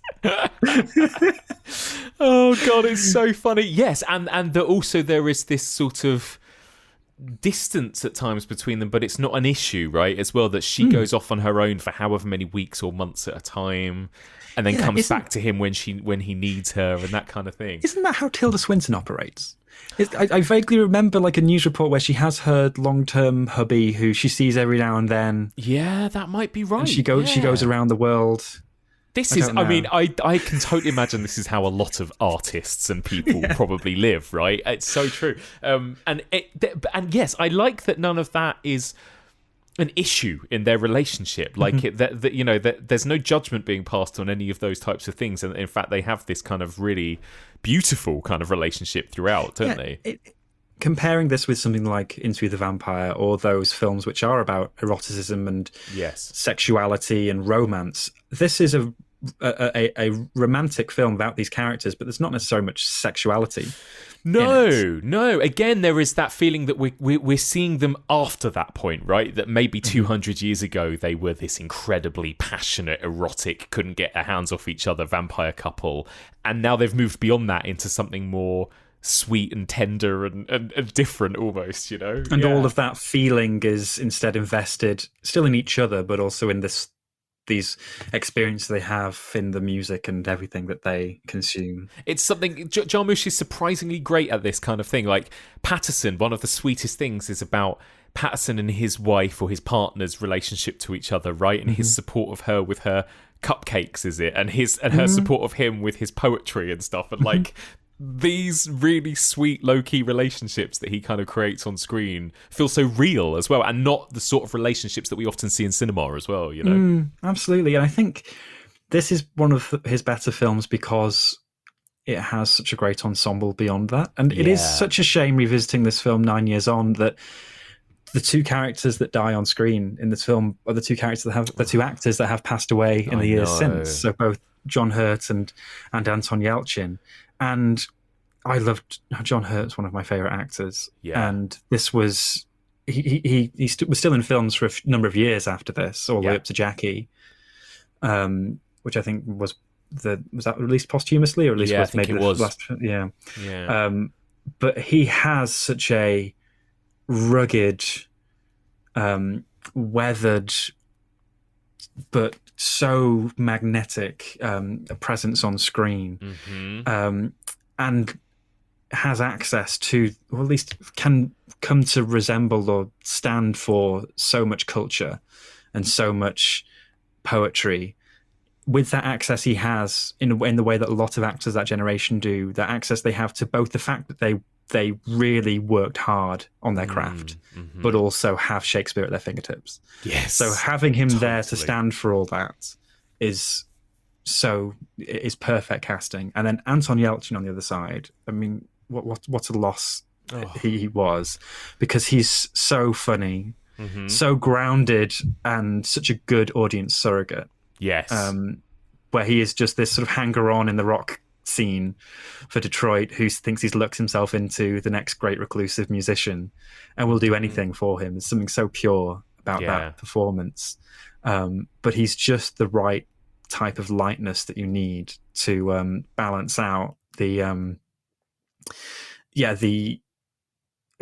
Oh, God, it's so funny. Yes, and also there is this sort of distance at times between them, but it's not an issue, right? As well, that she goes off on her own for however many weeks or months at a time, and then comes back to him when he needs her, and that kind of thing. Isn't that how Tilda Swinton operates? I vaguely remember like a news report where she has her long-term hubby who she sees every now and then. Yeah, that might be right. And she goes around the world. I mean, I can totally imagine this is how a lot of artists and people probably live, right? It's so true. And yes, I like that none of that is an issue in their relationship. Like that there's no judgment being passed on any of those types of things. And in fact, they have this kind of really beautiful kind of relationship throughout, don't they? Comparing this with something like Interview with the Vampire or those films which are about eroticism and sexuality and romance, this is a romantic film about these characters, but there's not necessarily much sexuality. No. Again, there is that feeling that we're seeing them after that point, right? That maybe 200 years ago they were this incredibly passionate, erotic, couldn't get their hands off each other vampire couple, and now they've moved beyond that into something more sweet and tender and different almost, And all of that feeling is instead invested still in each other, but also in this these experiences they have in the music and everything that they consume. It's something Jarmusch is surprisingly great at this kind of thing. Like Patterson, one of the sweetest things is about Patterson and his wife or his partner's relationship to each other, right? And his support of her with her cupcakes, is it? And her support of him with his poetry and stuff. And like these really sweet low-key relationships that he kind of creates on screen feel so real as well, and not the sort of relationships that we often see in cinema as well, you know? Absolutely. And I think this is one of his better films because it has such a great ensemble beyond that. And it is such a shame revisiting this film 9 years on that the two characters that die on screen in this film are the two actors that have passed away in the years since. So both John Hurt and Anton Yelchin. And I loved John Hurt's one of my favorite actors. Yeah. And this was he was still in films for a number of years after this, all the way up to Jackie, which I think was that released posthumously, or at least was maybe the last. But he has such a rugged, weathered, but so magnetic presence on screen, and has access to, or at least can come to resemble or stand for so much culture and so much poetry. With that access he has, in the way that a lot of actors that generation do, that access they have to both the fact that they really worked hard on their craft, but also have Shakespeare at their fingertips. Yes. So having him there to stand for all that is perfect casting. And then Anton Yelchin on the other side. I mean, what a loss he was, because he's so funny, so grounded, and such a good audience surrogate. Yes. Where he is just this sort of hanger-on in the rock scene for Detroit who thinks he's lucked himself into the next great reclusive musician and will do anything for him. There's something so pure about that performance. But he's just the right type of lightness that you need to balance out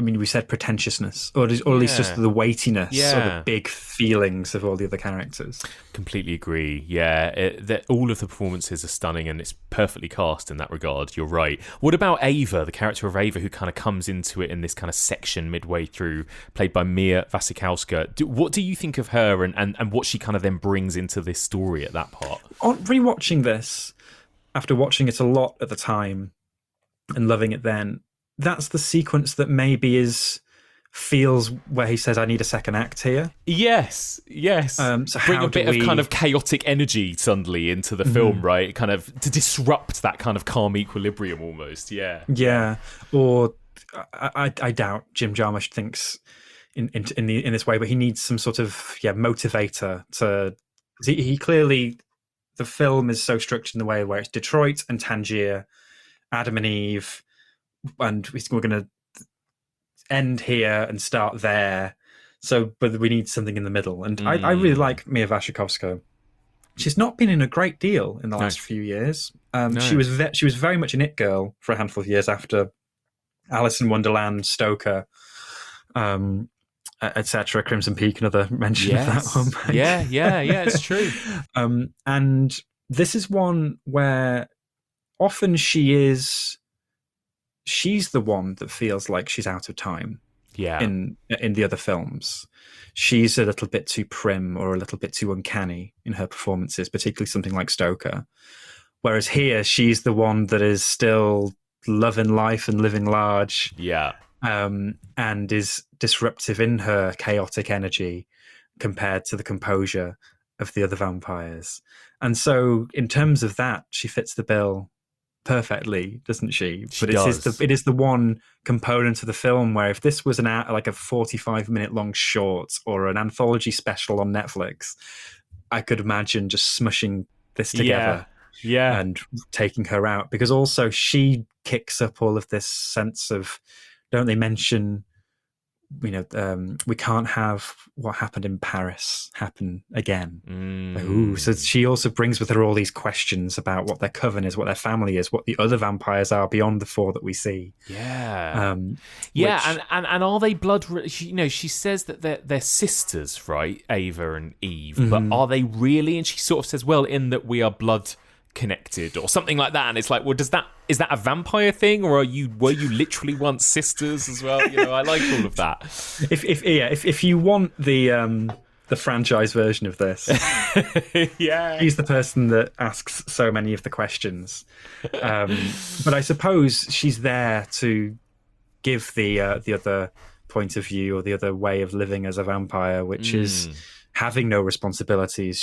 we said pretentiousness, or at least just the weightiness or the big feelings of all the other characters. Completely agree. Yeah, all of the performances are stunning, and it's perfectly cast in that regard. You're right. What about Ava, the character of Ava, who kind of comes into it in this kind of section midway through, played by Mia Wasikowska? What do you think of her, and what she kind of then brings into this story at that part? On rewatching this, after watching it a lot at the time and loving it then, that's the sequence that maybe feels where he says, I need a second act here. Yes. So bring a bit of kind of chaotic energy suddenly into the film, right? Kind of to disrupt that kind of calm equilibrium almost. Yeah. Or I doubt Jim Jarmusch thinks in this way, but he needs some sort of motivator to. He clearly, the film is so structured in the way where it's Detroit and Tangier, Adam and Eve, and we're going to end here and start there. So, but we need something in the middle. And I really like Mia Wasikowska. She's not been in a great deal in the last few years. She was very much an it girl for a handful of years after Alice in Wonderland, Stoker, etc. Crimson Peak, another mention of that one. Yeah, it's true. And this is one where often she's the one that feels like she's out of time. In the other films, she's a little bit too prim or a little bit too uncanny in her performances, particularly something like Stoker. Whereas here, she's the one that is still loving life and living large. And is disruptive in her chaotic energy compared to the composure of the other vampires. And so, in terms of that, she fits the bill perfectly, doesn't she? But it is the one component of the film where if this was like a 45-minute long short or an anthology special on Netflix, I could imagine just smushing this together and taking her out, because also she kicks up all of this sense of, don't they mention we can't have what happened in Paris happen again. Ooh, so she also brings with her all these questions about what their coven is, what their family is, what the other vampires are beyond the four that we see. Yeah. And are they blood? She says that they're sisters, right? Ava and Eve. But are they really? And she sort of says, well, in that we are blood connected or something like that. And it's like, well, is that a vampire thing, or were you literally once sisters as well? I like all of that. If you want the franchise version of this, she's the person that asks so many of the questions. But I suppose she's there to give the other point of view, or the other way of living as a vampire, which is having no responsibilities.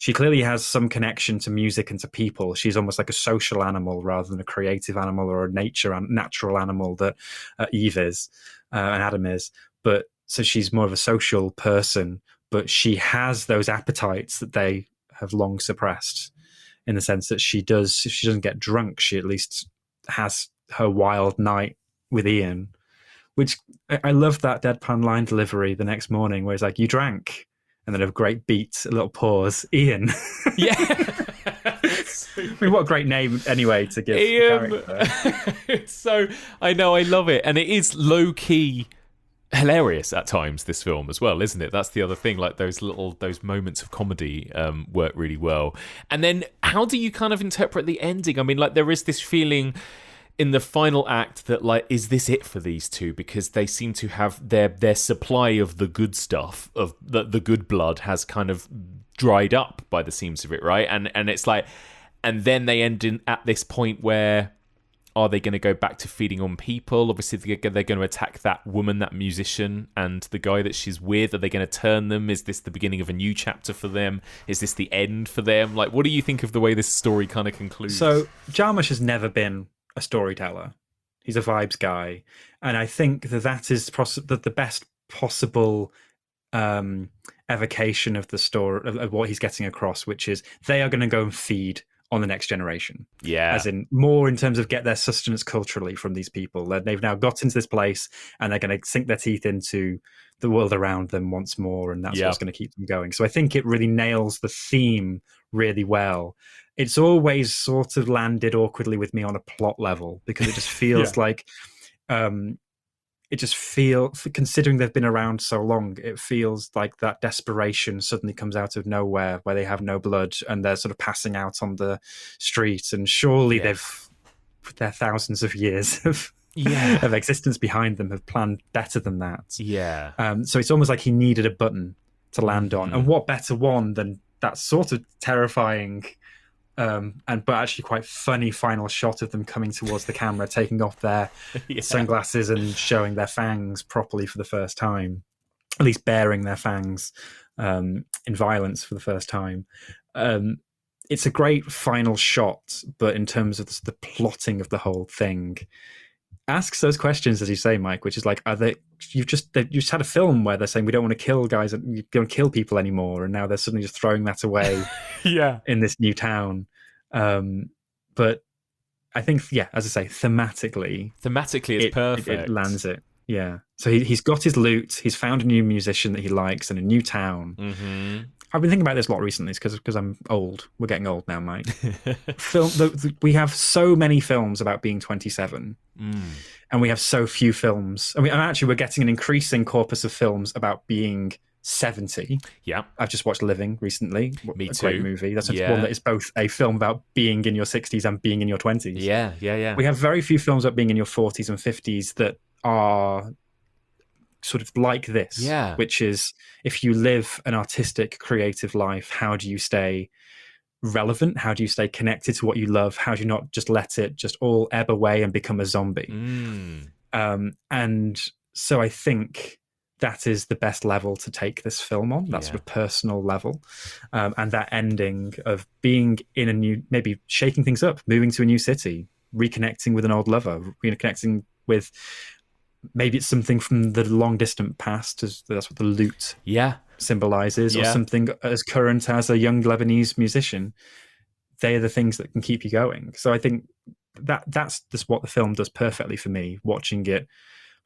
She clearly has some connection to music and to people. She's almost like a social animal rather than a creative animal or a natural animal that Eve is and Adam is. But so she's more of a social person, but she has those appetites that they have long suppressed, in the sense that if she doesn't get drunk, she at least has her wild night with Ian, which I love that deadpan line delivery the next morning where he's like, "You drank?" And then a great beat, a little pause. Ian. Yeah. I mean, what a great name anyway to give Ian. the character. It's so, I know, I love it. And it is low-key hilarious at times, this film as well, isn't it? That's the other thing. Like those moments of comedy work really well. And then how do you kind of interpret the ending? I mean, like there is this feeling in the final act that, like, is this it for these two? Because they seem to have their supply of the good stuff, of the good blood has kind of dried up by the seams of it, right? And it's like, and then they end in at this point where, are they going to go back to feeding on people? Obviously, they're going to attack that woman, that musician, and the guy that she's with. Are they going to turn them? Is this the beginning of a new chapter for them? Is this the end for them? Like, what do you think of the way this story kind of concludes? So, Jarmusch has never been a storyteller. He's a vibes guy, and I think that is the best possible evocation of the story, of what he's getting across, which is they are going to go and feed on the next generation. Yeah. As in more in terms of get their sustenance culturally from these people. They've now got into this place and they're going to sink their teeth into the world around them once more, and that's what's going to keep them going. So I think it really nails the theme really well. It's always sort of landed awkwardly with me on a plot level, because it just feels like considering they've been around so long, it feels like that desperation suddenly comes out of nowhere, where they have no blood and they're sort of passing out on the street, and surely they've put their thousands of years of existence behind them, have planned better than that. So it's almost like he needed a button to land on, and what better one than that sort of terrifying but actually quite funny final shot of them coming towards the camera, taking off their sunglasses and showing their fangs properly for the first time, at least baring their fangs in violence for the first time. It's a great final shot, but in terms of the plotting of the whole thing, asks those questions, as you say, Mike, which is like, you've just had a film where they're saying we don't want to kill guys, you don't kill people anymore, and now they're suddenly just throwing that away in this new town. But I think, as I say, thematically it's perfect. It lands it. So he's got his loot, he's found a new musician that he likes and a new town. I've been thinking about this a lot recently, because I'm old. We're getting old now, Mike. We have so many films about being 27, and we have so few films. I mean, we're getting an increasing corpus of films about being 70. I've just watched Living recently. Me too. Great movie. That's one that is both a film about being in your 60s and being in your 20s. We have very few films about being in your 40s and 50s that are sort of like this, which is, if you live an artistic, creative life, how do you stay relevant? How do you stay connected to what you love? How do you not just let it just all ebb away and become a zombie? And so I think that is the best level to take this film on, that sort of personal level. And that ending of being in a new, maybe shaking things up, moving to a new city, reconnecting with an old lover, reconnecting with, maybe it's something from the long distant past, as that's what the loot symbolizes, or something as current as a young Lebanese musician. They are the things that can keep you going. So I think that's just what the film does perfectly for me, watching it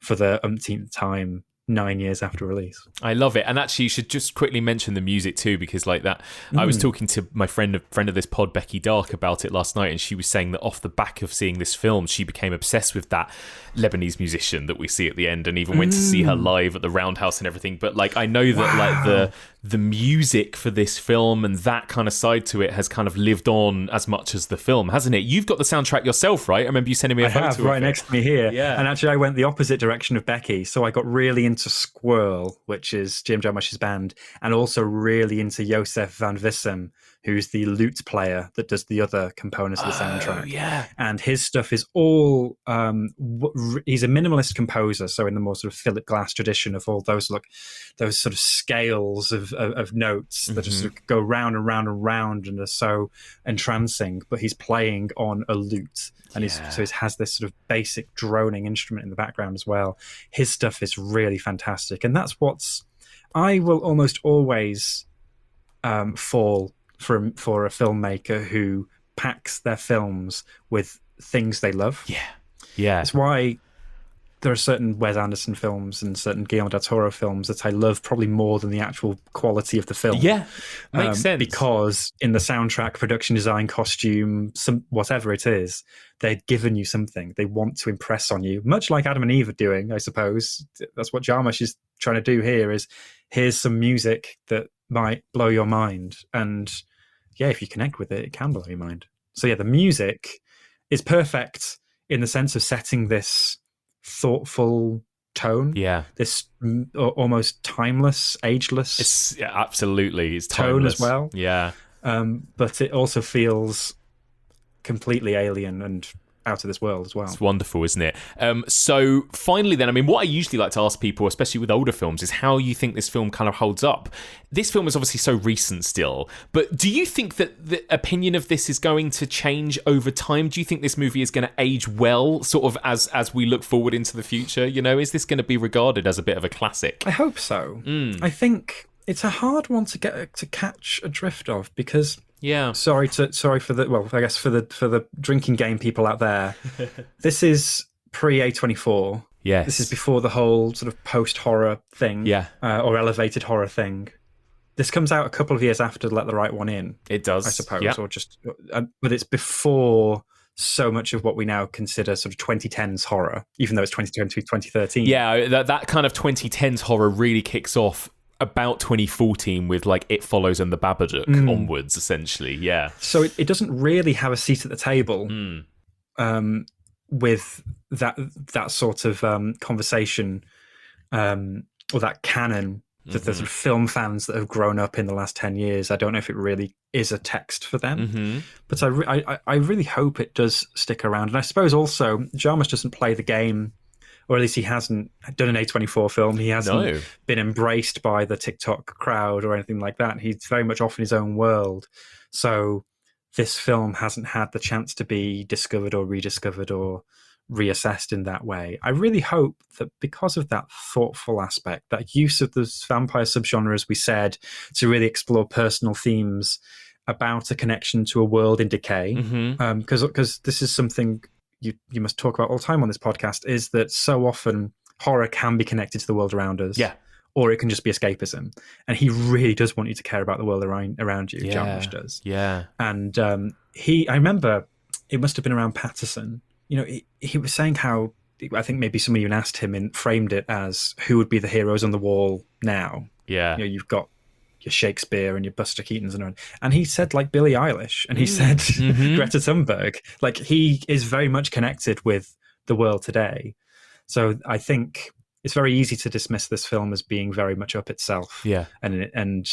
for the umpteenth time 9 years after release. I love it. And actually, you should just quickly mention the music too, because like that, I was talking to my friend of this pod, Becky Dark, about it last night, and she was saying that off the back of seeing this film, she became obsessed with that Lebanese musician that we see at the end, and even went to see her live at the Roundhouse and everything. But like, I know that like the music for this film and that kind of side to it has kind of lived on as much as the film, hasn't it? You've got the soundtrack yourself, right? I remember you sending me a photo. I have, right next to me here. Yeah. And actually, I went the opposite direction of Becky. So I got really into Squirrel, which is Jim Jarmusch's band, and also really into Josef van Vissem, who's the lute player that does the other components of the soundtrack. Yeah. And his stuff is all, he's a minimalist composer, so in the more sort of Philip Glass tradition of all those sort of scales of notes that just sort of go round and round and round and are so entrancing, but he's playing on a lute. And so he has this sort of basic droning instrument in the background as well. His stuff is really fantastic. And that's I will almost always fall for a filmmaker who packs their films with things they love. Yeah. It's why there are certain Wes Anderson films and certain Guillermo del Toro films that I love probably more than the actual quality of the film. Yeah, makes sense. Because in the soundtrack, production design, costume, whatever it is, they've given you something. They want to impress on you, much like Adam and Eve are doing, I suppose. That's what Jarmusch is trying to do here, is here's some music that might blow your mind. And yeah, if you connect with it, it can blow your mind. So yeah, the music is perfect in the sense of setting this thoughtful tone. Yeah. This almost timeless, ageless. Absolutely. It's tone timeless as well. Yeah. But it also feels completely alien and out of this world as well. It's wonderful, isn't it? So finally then, I mean, what I usually like to ask people, especially with older films, is how you think this film kind of holds up. This film is obviously so recent still, but do you think that the opinion of this is going to change over time? Do you think this movie is going to age well, sort of as we look forward into the future? You know, is this going to be regarded as a bit of a classic? I hope so. I think it's a hard one to catch a drift of, because sorry for the drinking game people out there. This is pre A24. Yes. This is before the whole sort of post horror thing. Yeah. Or elevated horror thing. This comes out a couple of years after Let the Right One In. It does, I suppose, yep. or just, but it's before so much of what we now consider sort of 2010s horror, even though it's 2010 to 2013. Yeah, that kind of 2010s horror really kicks off about 2014 with like It Follows and The Babadook onwards, essentially. Yeah. So it doesn't really have a seat at the table with that sort of conversation or that canon that the sort of film fans that have grown up in the last 10 years. I don't know if it really is a text for them, but I really hope it does stick around. And I suppose also Jarmusch doesn't play the game, or at least he hasn't done an A24 film. He hasn't been embraced by the TikTok crowd or anything like that. He's very much off in his own world. So this film hasn't had the chance to be discovered or rediscovered or reassessed in that way. I really hope that because of that thoughtful aspect, that use of the vampire subgenre, as we said, to really explore personal themes about a connection to a world in decay, because this is something you must talk about all the time on this podcast, is that so often horror can be connected to the world around us. Yeah. Or it can just be escapism. And he really does want you to care about the world around you. Jarmusch does. Yeah. And I remember it must have been around Patterson. You know, he was saying how, I think maybe somebody even asked him and framed it as, who would be the heroes on the wall now? Yeah. You know, you've got your Shakespeare and your Buster Keatons and he said like Billie Eilish, and he said Greta Thunberg. Like, he is very much connected with the world today. So I think it's very easy to dismiss this film as being very much up itself, and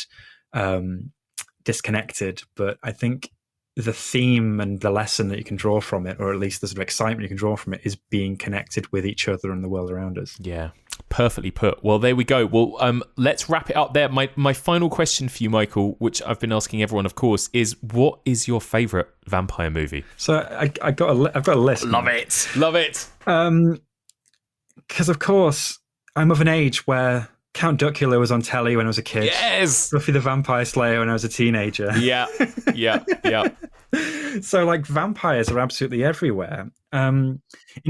disconnected. But I think the theme and the lesson that you can draw from it, or at least the sort of excitement you can draw from it, is being connected with each other and the world around us. Yeah, perfectly put. Well, there we go. Well, let's wrap it up there. My final question for you, Michael, which I've been asking everyone, of course, is what is your favourite vampire movie? So I've got a list. Love it. Because of course I'm of an age where Count Duckula was on telly when I was a kid. Yes. Buffy the Vampire Slayer when I was a teenager. Yeah. So like vampires are absolutely everywhere. In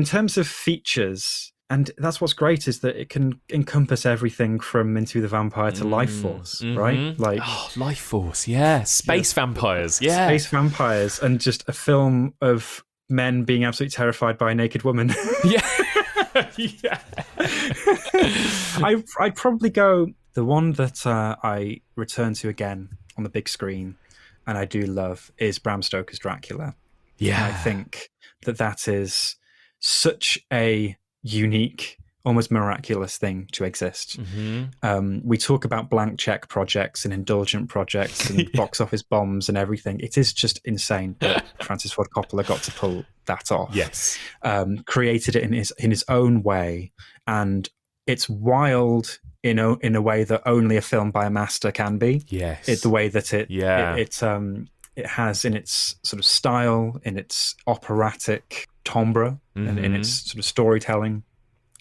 terms of features And that's what's great, is that it can encompass everything from Into the Vampire to Life Force, right? Like Life Force, yeah. Space vampires, yeah. Space vampires, and just a film of men being absolutely terrified by a naked woman. Yeah. Yeah. I'd probably go, the one that I return to again on the big screen, and I do love, is Bram Stoker's Dracula. Yeah. And I think that is such a unique, almost miraculous thing to exist. We talk about blank check projects and indulgent projects and box office bombs and everything. It is just insane that Francis Ford Coppola got to pull that off. Yes. Created it in his own way, and it's wild in a way that only a film by a master can be. Yes. The way that it has in its sort of style, in its operatic timbre, and in its sort of storytelling,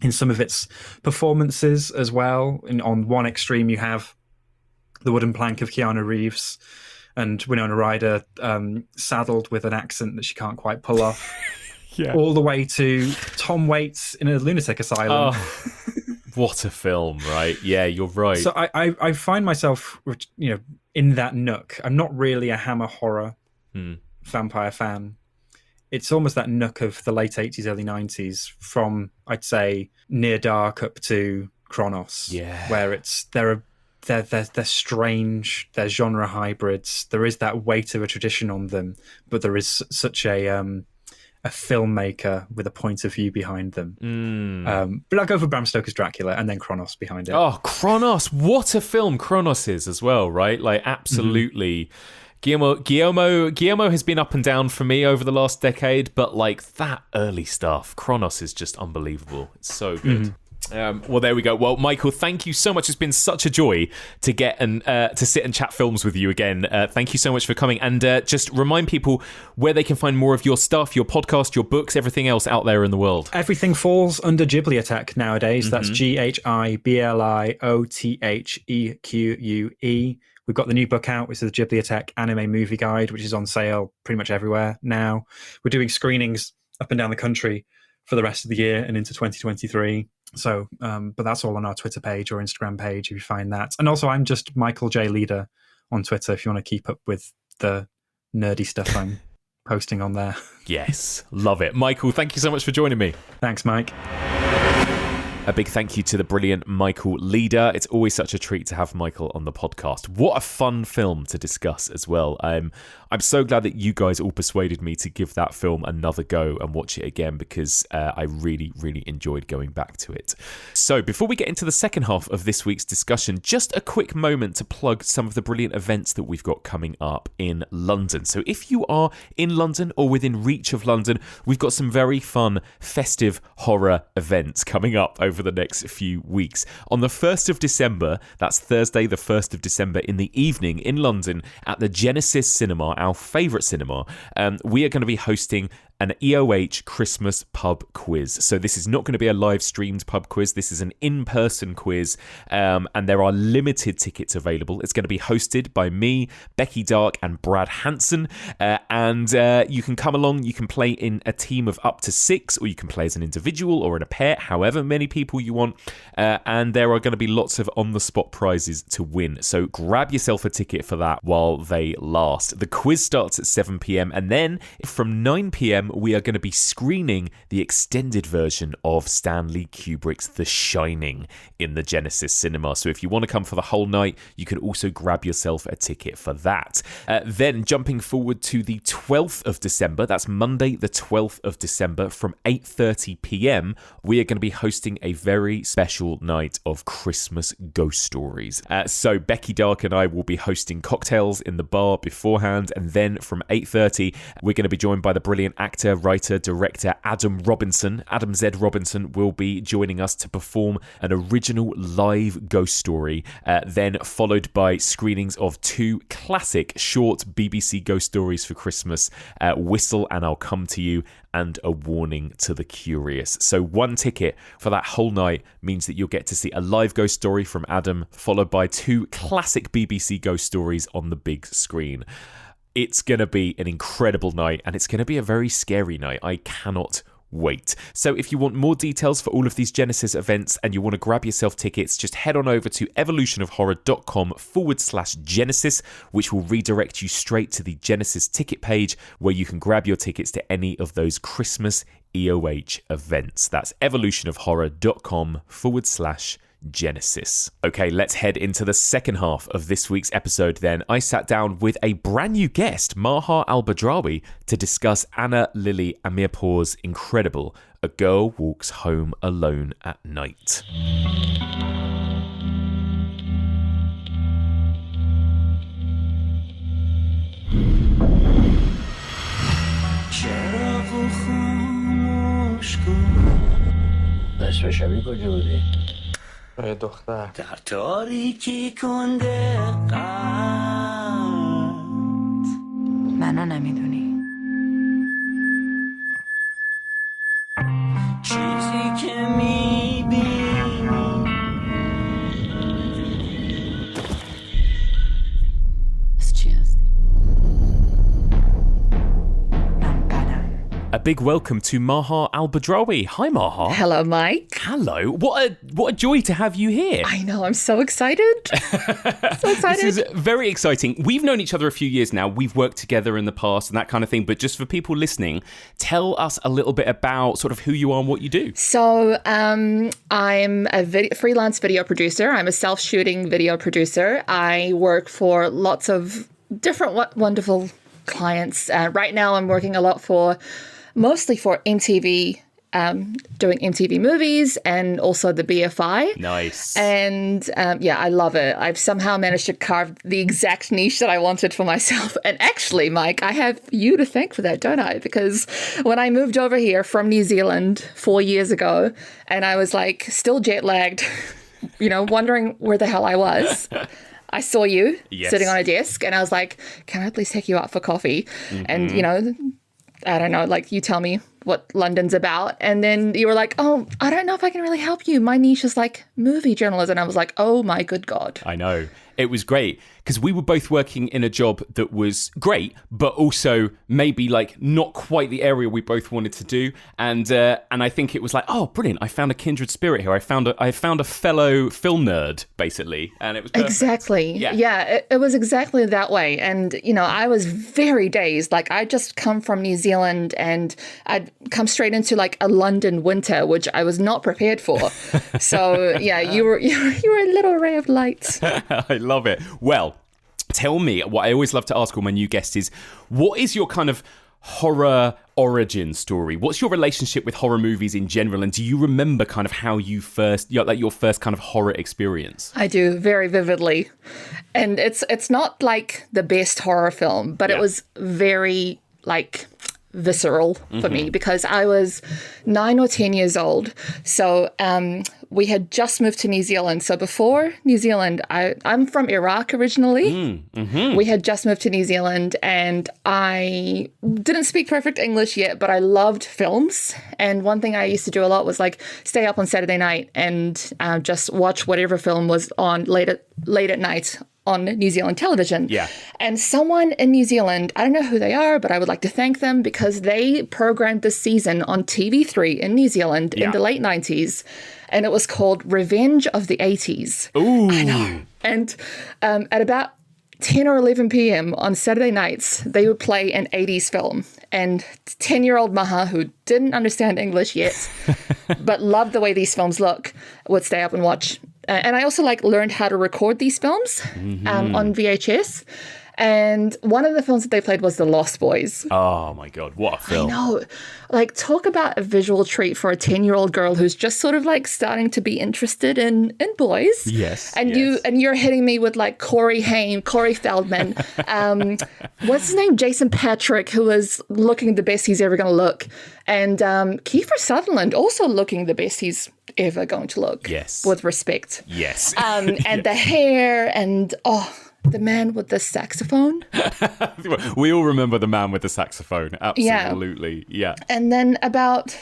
in some of its performances as well. And on one extreme, you have the wooden plank of Keanu Reeves and Winona Ryder saddled with an accent that she can't quite pull off, all the way to Tom Waits in a lunatic asylum. Oh, what a film, right? Yeah, you're right. So I find myself, in that nook. I'm not really a Hammer horror vampire fan. It's almost that nook of the late 80s, early 90s, from, I'd say, Near Dark up to Kronos, where they're strange, they're genre hybrids. There is that weight of a tradition on them, but there is such a filmmaker with a point of view behind them. But I'll go for Bram Stoker's Dracula and then Kronos behind it. Oh, Kronos! What a film Kronos is as well, right? Like, absolutely. Guillermo has been up and down for me over the last decade, but like that early stuff, Kronos is just unbelievable. It's so good. Well, there we go. Well, Michael, thank you so much. It's been such a joy to get and to sit and chat films with you again. Thank you so much for coming. And just remind people where they can find more of your stuff, your podcast, your books, everything else out there in the world. Everything falls under Ghibliotheque nowadays. That's GhibliotheQue. We've got the new book out, which is the Ghibliotheque Anime Movie Guide, which is on sale pretty much everywhere now. We're doing screenings up and down the country for the rest of the year and into 2023. So, but that's all on our Twitter page or Instagram page if you find that. And also, I'm just Michael J. Leader on Twitter if you want to keep up with the nerdy stuff I'm posting on there. Yes, love it. Michael, thank you so much for joining me. Thanks, Mike. A big thank you to the brilliant Michael Leader. It's always such a treat to have Michael on the podcast. What a fun film to discuss as well. I'm so glad that you guys all persuaded me to give that film another go and watch it again, because I really, really enjoyed going back to it. So before we get into the second half of this week's discussion, just a quick moment to plug some of the brilliant events that we've got coming up in London. So if you are in London or within reach of London, we've got some very fun, festive horror events coming up over the next few weeks. On the 1st of December, that's Thursday the 1st of December in the evening in London at the Genesis Cinema, our favourite cinema, we are going to be hosting an EOH Christmas pub quiz. So this is not going to be a live streamed pub quiz. This is an in-person quiz, and there are limited tickets available. It's going to be hosted by me, Becky Dark, and Brad Hanson, and you can come along. You can play in a team of up to 6, or you can play as an individual or in a pair, however many people you want, and there are going to be lots of on-the-spot prizes to win. So grab yourself a ticket for that while they last. The quiz starts at 7 p.m, and then from 9 p.m, we are going to be screening the extended version of Stanley Kubrick's The Shining in the Genesis Cinema. So if you want to come for the whole night, you can also grab yourself a ticket for that. Then jumping forward to the 12th of December, that's Monday the 12th of December from 8:30 p.m, we are going to be hosting a very special night of Christmas ghost stories. So Becky Dark and I will be hosting cocktails in the bar beforehand, and then from 8:30 we're going to be joined by the brilliant actor, writer, director Adam Z. Robinson will be joining us to perform an original live ghost story, then followed by screenings of 2 classic short BBC ghost stories for Christmas, Whistle and I'll Come to You, and A Warning to the Curious. So 1 ticket for that whole night means that you'll get to see a live ghost story from Adam, followed by 2 classic BBC ghost stories on the big screen. It's going to be an incredible night, and it's going to be a very scary night. I cannot wait. So if you want more details for all of these Genesis events and you want to grab yourself tickets, just head on over to evolutionofhorror.com/Genesis, which will redirect you straight to the Genesis ticket page where you can grab your tickets to any of those Christmas EOH events. That's evolutionofhorror.com/Genesis. Okay, let's head into the second half of this week's episode then. I sat down with a brand new guest, Maha Albadrawi, to discuss Anna Lily Amirpour's incredible A Girl Walks Home Alone at Night. نصف شبی کجا بودی؟ دختر در تاریکی کنده قد منو نمیدونی. چیزی که میبینی از چی هستی؟ من بدم. A big welcome to Maha Albadrawi. Hi, Maha. Hello, Mike. Hello. What a joy to have you here. I know, I'm so excited. So excited. This is very exciting. We've known each other a few years now. We've worked together in the past and that kind of thing. But just for people listening, tell us a little bit about sort of who you are and what you do. So I'm a freelance video producer. I'm a self-shooting video producer. I work for lots of different wonderful clients. Right now I'm working a lot mostly for MTV, doing MTV movies and also the BFI. Nice. And I love it. I've somehow managed to carve the exact niche that I wanted for myself. And actually, Mike, I have you to thank for that, don't I? Because when I moved over here from New Zealand 4 years ago, and I was like still jet lagged, wondering where the hell I was. I saw you sitting on a desk and I was like, can I please take you out for coffee? Mm-hmm. And, I don't know, like you tell me what London's about. And then you were like, oh, I don't know if I can really help you. My niche is like movie journalism. And I was like, oh my good God. I know. It was great because we were both working in a job that was great, but also maybe like not quite the area we both wanted to do. And I think it was like, oh, brilliant. I found a kindred spirit here. I found a fellow film nerd, basically. And it was perfect. Exactly. Yeah, it was exactly that way. And, I was very dazed. Like I just come from New Zealand and I'd come straight into like a London winter, which I was not prepared for. So yeah, you were a little ray of light. I love it. Well, tell me, what I always love to ask all my new guests is, what is your kind of horror origin story? What's your relationship with horror movies in general? And do you remember kind of how you your first kind of horror experience? I do, very vividly. And it's not like the best horror film, but it was very like visceral for me because I was 9 or 10 years old. So we had just moved to New Zealand. So before New Zealand, I'm from Iraq originally. We had just moved to New Zealand and I didn't speak perfect English yet, but I loved films. And one thing I used to do a lot was like stay up on Saturday night and just watch whatever film was on late at night on New Zealand television. Yeah. And someone in New Zealand, I don't know who they are, but I would like to thank them because they programmed this season on TV3 in New Zealand in the late 90s. And it was called Revenge of the 80s. Ooh. I know. And at about 10 or 11 p.m. on Saturday nights, they would play an 80s film. And 10-year-old Maha, who didn't understand English yet, but loved the way these films look, would stay up and watch. And I also learned how to record these films on VHS. And one of the films that they played was The Lost Boys. Oh my God, what a film. I know. Talk about a visual treat for a 10-year-old girl who's just sort of starting to be interested in boys. Yes. And you're hitting me with Corey Feldman. What's his name? Jason Patrick, who was looking the best he's ever going to look. And Kiefer Sutherland also looking the best he's ever going to look. Yes. With respect. Yes. And the hair and the man with the saxophone. We all remember the man with the saxophone. Absolutely. Yeah. And then about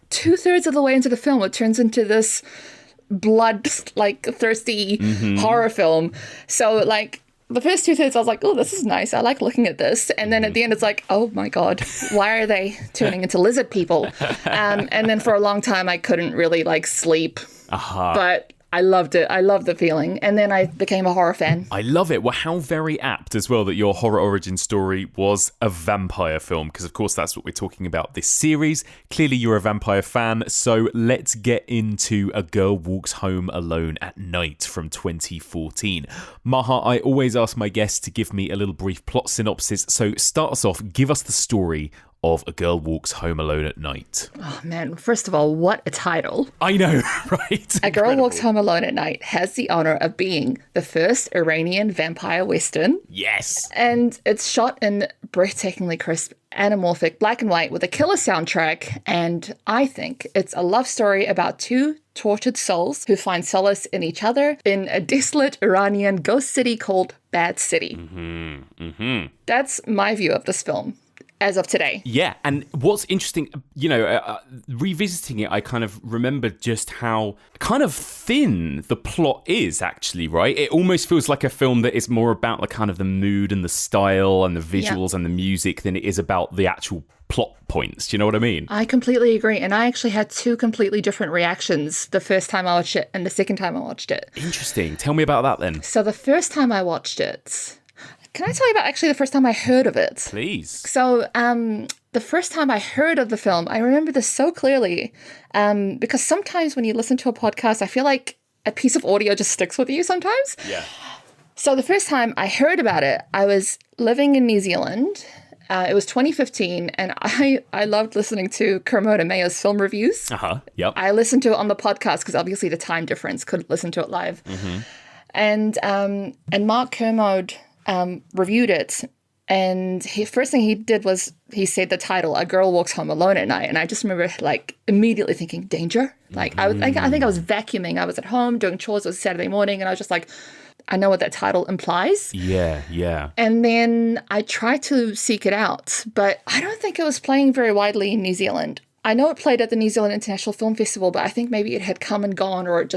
2/3 of the way into the film, it turns into this blood thirsty horror film. So the first 2/3, I was like, oh, this is nice. I like looking at this. And then at the end, it's like, oh my God, why are they turning into lizard people? And then for a long time, I couldn't really like sleep. But I loved it. I loved the feeling. And then I became a horror fan. I love it. Well, how very apt as well that your horror origin story was a vampire film, because of course that's what we're talking about this series. Clearly you're a vampire fan, so let's get into A Girl Walks Home Alone at Night from 2014. Maha, I always ask my guests to give me a little brief plot synopsis, so start us off, give us the story of A Girl Walks Home Alone at Night. Oh man, first of all, what a title. I know, right? A Girl Walks Home Alone at Night has the honor of being the first Iranian vampire western. Yes. And it's shot in breathtakingly crisp, anamorphic black and white with a killer soundtrack. And I think it's a love story about two tortured souls who find solace in each other in a desolate Iranian ghost city called Bad City. That's my view of this film. As of today. Yeah, and what's interesting, revisiting it, I kind of remember just how kind of thin the plot is, actually, right? It almost feels like a film that is more about the kind of the mood and the style and the visuals and the music than it is about the actual plot points. Do you know what I mean? I completely agree. And I actually had two completely different reactions the first time I watched it and the second time I watched it. Interesting. Tell me about that then. So the first time I watched it... Can I tell you about actually the first time I heard of it? Please. So the first time I heard of the film, I remember this so clearly because sometimes when you listen to a podcast, I feel like a piece of audio just sticks with you sometimes. Yeah. So the first time I heard about it, I was living in New Zealand. It was 2015, and I loved listening to Kermode Mayo's film reviews. Yep. I listened to it on the podcast because obviously the time difference, couldn't listen to it live. And Mark Kermode... reviewed it, and first thing he did was he said the title, A Girl Walks Home Alone at Night, and I just remember like immediately thinking danger. Like I think I was vacuuming. I was at home doing chores. It was Saturday morning, and I was just like, I know what that title implies. Yeah. And then I tried to seek it out, but I don't think it was playing very widely in New Zealand. I know it played at the New Zealand International Film Festival, but I think maybe it had come and gone, or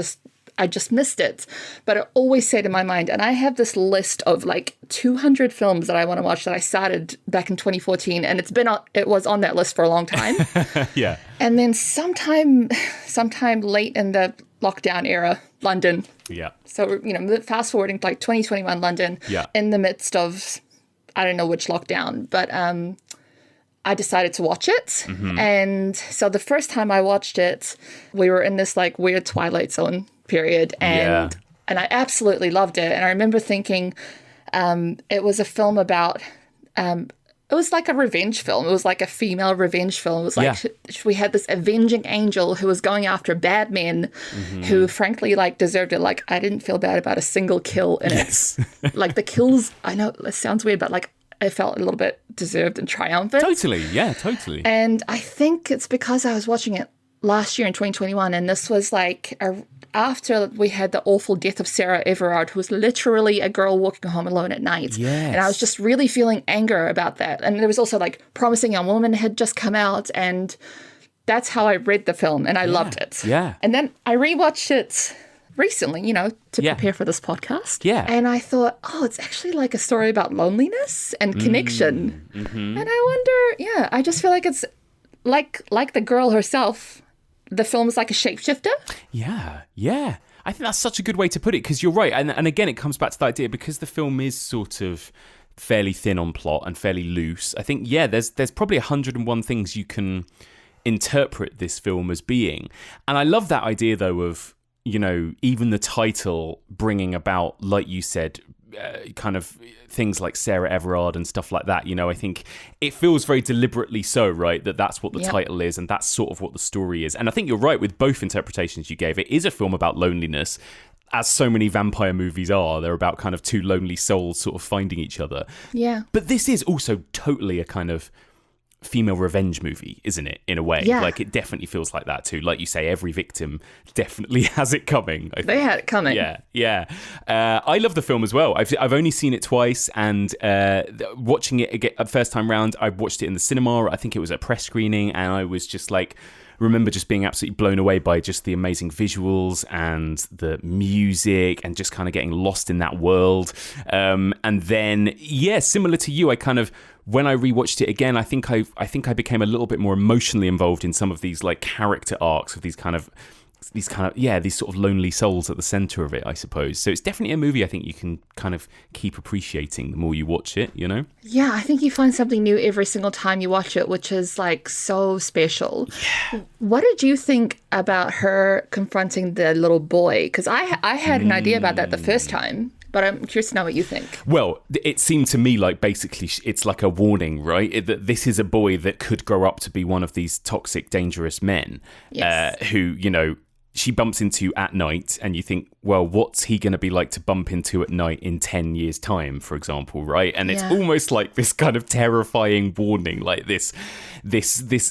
I just missed it. But it always stayed in my mind. And I have this list of like 200 films that I want to watch that I started back in 2014. And it was on that list for a long time. Yeah. And then sometime late in the lockdown era, London. Yeah. So, fast forwarding to like 2021 London. Yeah. In the midst of, I don't know which lockdown, but I decided to watch it. And so the first time I watched it, we were in this like weird Twilight Zone period, and I absolutely loved it. And I remember thinking it was a film about it was like a revenge film. It was like a female revenge film. It was like we had this avenging angel who was going after bad men who frankly like deserved it. Like I didn't feel bad about a single kill in it. Like the kills, I know it sounds weird, but like I felt a little bit deserved and triumphant. Totally. And I think it's because I was watching it last year in 2021, and this was like after we had the awful death of Sarah Everard, who was literally a girl walking home alone at night. Yes. And I was just really feeling anger about that. And there was also like Promising Young Woman had just come out, and that's how I read the film, and I loved it. Yeah. And then I rewatched it recently, to prepare for this podcast. Yeah. And I thought, it's actually like a story about loneliness and connection. And I wonder, I just feel like it's like the girl herself. The film is like a shapeshifter. Yeah. I think that's such a good way to put it, because you're right. And again, it comes back to the idea, because the film is sort of fairly thin on plot and fairly loose. I think, there's probably 101 things you can interpret this film as being. And I love that idea, though, of, even the title bringing about, like you said, kind of things like Sarah Everard and stuff like that. I think it feels very deliberately so, right? That's what the title is, and that's sort of what the story is. And I think you're right with both interpretations you gave. It is a film about loneliness, as so many vampire movies are. They're about kind of two lonely souls sort of finding each other. Yeah. But this is also totally a kind of female revenge movie, isn't it, in a way? Yeah. Like, it definitely feels like that too. Like you say, every victim definitely has it coming. I think. They had it coming. Yeah. I love the film as well. I've only seen it twice, and watching it again first time round, I watched it in the cinema. I think it was a press screening, and I was just like remember just being absolutely blown away by just the amazing visuals and the music and just kind of getting lost in that world. And then, similar to you, I kind of, when I rewatched it again, I think I became a little bit more emotionally involved in some of these like character arcs of these sort of lonely souls at the center of it, I suppose. So it's definitely a movie I think you can kind of keep appreciating the more you watch it, you know? Yeah, I think you find something new every single time you watch it, which is like so special. Yeah. What did you think about her confronting the little boy? Because I had an idea about that the first time. But I'm curious to know what you think. Well, it seemed to me like basically it's like a warning, right? That this is a boy that could grow up to be one of these toxic, dangerous men who, you know, she bumps into at night, and you think, well, what's he going to be like to bump into at night in 10 years' time, for example, right? And it's almost like this kind of terrifying warning, like this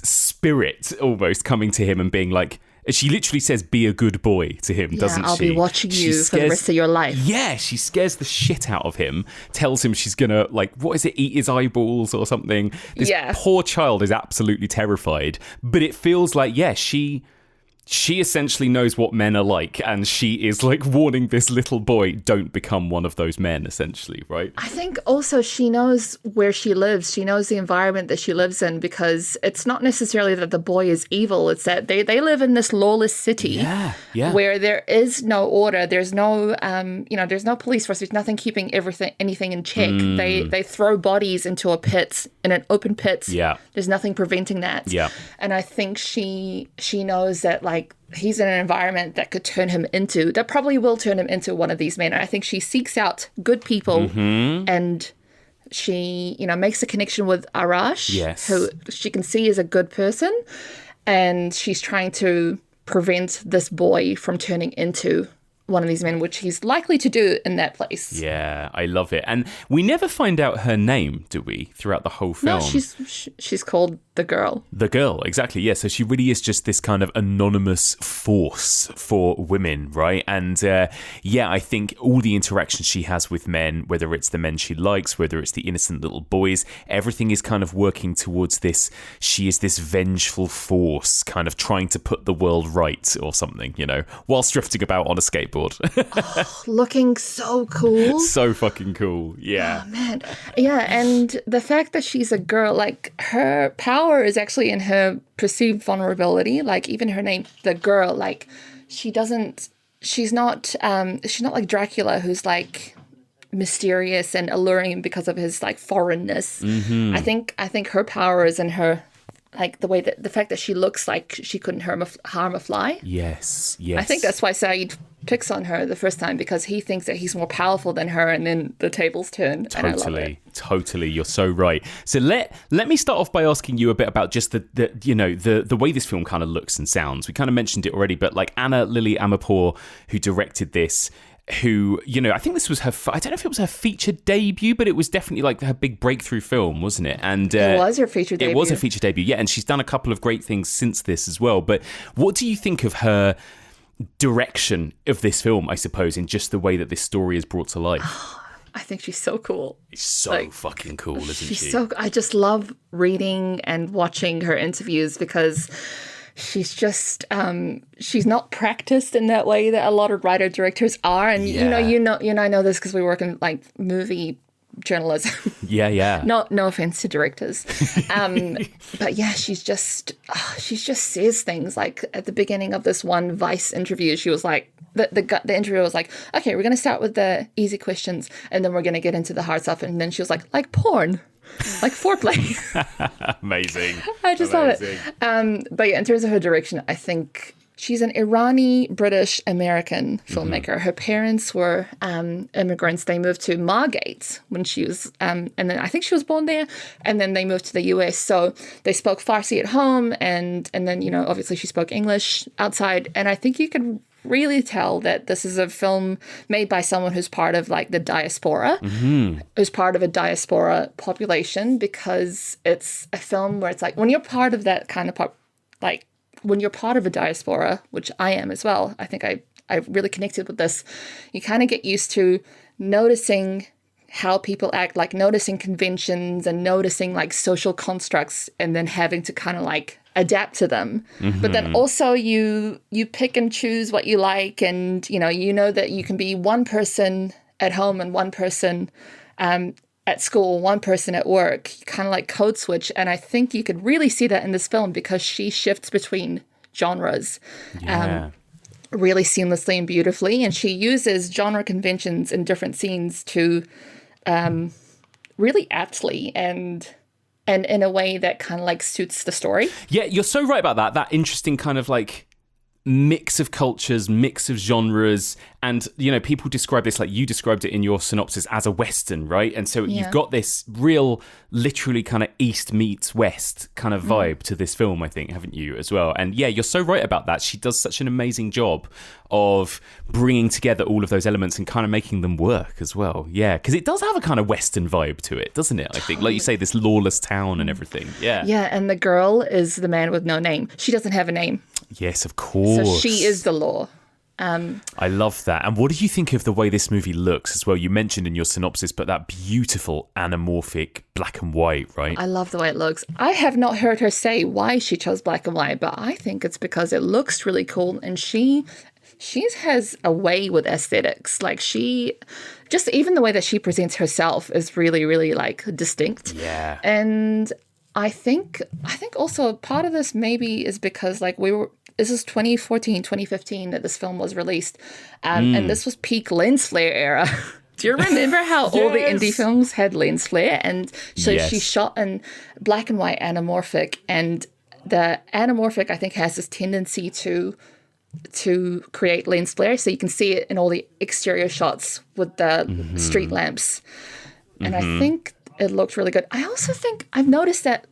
spirit almost coming to him and being like, she literally says, be a good boy to him, doesn't she? I'll be watching you for the rest of your life. Yeah, she scares the shit out of him, tells him she's going to, like, what is it, eat his eyeballs or something? This poor child is absolutely terrified. But it feels like, she essentially knows what men are like, and she is like warning this little boy, don't become one of those men, essentially, right? I think also she knows where she lives. She knows the environment that she lives in, because it's not necessarily that the boy is evil. It's that they live in this lawless city where there is no order. There's no, there's no police force. There's nothing keeping anything in check. They throw bodies into a pit, in an open pit. Yeah. There's nothing preventing that. Yeah. And I think she knows that, like, he's in an environment that probably will turn him into one of these men. And I think she seeks out good people, and she, makes a connection with Arash, who she can see is a good person, and she's trying to prevent this boy from turning into one of these men, which he's likely to do in that place. Yeah, I love it. And we never find out her name, do we, throughout the whole film? No, she's called the girl. The girl, exactly, yeah. So she really is just this kind of anonymous force for women, right? And I think all the interactions she has with men, whether it's the men she likes, whether it's the innocent little boys, everything is kind of working towards this. She is this vengeful force, kind of trying to put the world right or something, whilst drifting about on a skateboard. Looking so cool. So fucking cool, yeah. Oh, man. Yeah, and the fact that she's a girl, like, her power is actually in her perceived vulnerability. Like, even her name, the girl, like, she's not like Dracula, who's like mysterious and alluring because of his like foreignness. I think her power is in her, like, the fact that she looks like she couldn't harm a fly. Yes. I think that's why Saeed picks on her the first time, because he thinks that he's more powerful than her, and then the tables turn. Totally, you're so right. So let me start off by asking you a bit about just the way this film kind of looks and sounds. We kind of mentioned it already, but like Anna Lily Amirpour, who directed this, who, I think this was her, I don't know if it was her feature debut, but it was definitely like her big breakthrough film, wasn't it? And it was her feature debut. It was her feature debut, yeah, and she's done a couple of great things since this as well. But what do you think of her direction of this film, I suppose, in just the way that this story is brought to life? I think she's so cool. It's so fucking cool, isn't she? I just love reading and watching her interviews, because she's just she's not practiced in that way that a lot of writer directors are. And I know this because we work in like movie journalism. Yeah. No offense to directors. But yeah, she just says things like at the beginning of this one Vice interview, she was like, the interviewer was like, okay, we're going to start with the easy questions and then we're going to get into the hard stuff. And then she was like porn, like foreplay. Amazing. I just love it. But yeah, in terms of her direction, I think she's an Irani, British, American filmmaker. Mm-hmm. Her parents were immigrants. They moved to Margate when she was, and then I think she was born there, and then they moved to the US. So they spoke Farsi at home, and then, obviously she spoke English outside. And I think you can really tell that this is a film made by someone who's part of like the diaspora, who's part of a diaspora population, because it's a film where it's like when you're part of that kind of when you're part of a diaspora, which I am as well, I think I really connected with this. You kind of get used to noticing how people act, like noticing conventions and noticing like social constructs and then having to kind of like adapt to them. But then also you pick and choose what you like, and you know that you can be one person at home and one person at school, one person at work. You kind of like code switch, and I think you could really see that in this film because she shifts between genres. Really seamlessly and beautifully, and she uses genre conventions in different scenes to really aptly and in a way that kind of like suits the story. Yeah, you're so right about that. That interesting kind of like mix of cultures, mix of genres, and people describe this, like you described it in your synopsis, as a Western, right? And so you've got this real, literally kind of East meets West kind of vibe to this film, I think, haven't you, as well? And yeah, you're so right about that. She does such an amazing job of bringing together all of those elements and kind of making them work as well. Yeah, because it does have a kind of Western vibe to it, doesn't it? I think, like you say, this lawless town and everything. Yeah. Yeah, and the girl is the man with no name. She doesn't have a name. Yes, of course. So she is the law. I love that. And what did you think of the way this movie looks as well? You mentioned in your synopsis, but that beautiful anamorphic black and white, right? I love the way it looks. I have not heard her say why she chose black and white, but I think it's because it looks really cool, and she has a way with aesthetics. Like just even the way that she presents herself is really, really like distinct. Yeah. And I think also part of this maybe is because like this is 2014, 2015 that this film was released. And this was peak lens flare era. Do you remember how all the indie films had lens flare? And so she shot in black and white anamorphic. And the anamorphic, I think, has this tendency to create lens flare. So you can see it in all the exterior shots with the street lamps. And I think it looked really good. I also think I've noticed that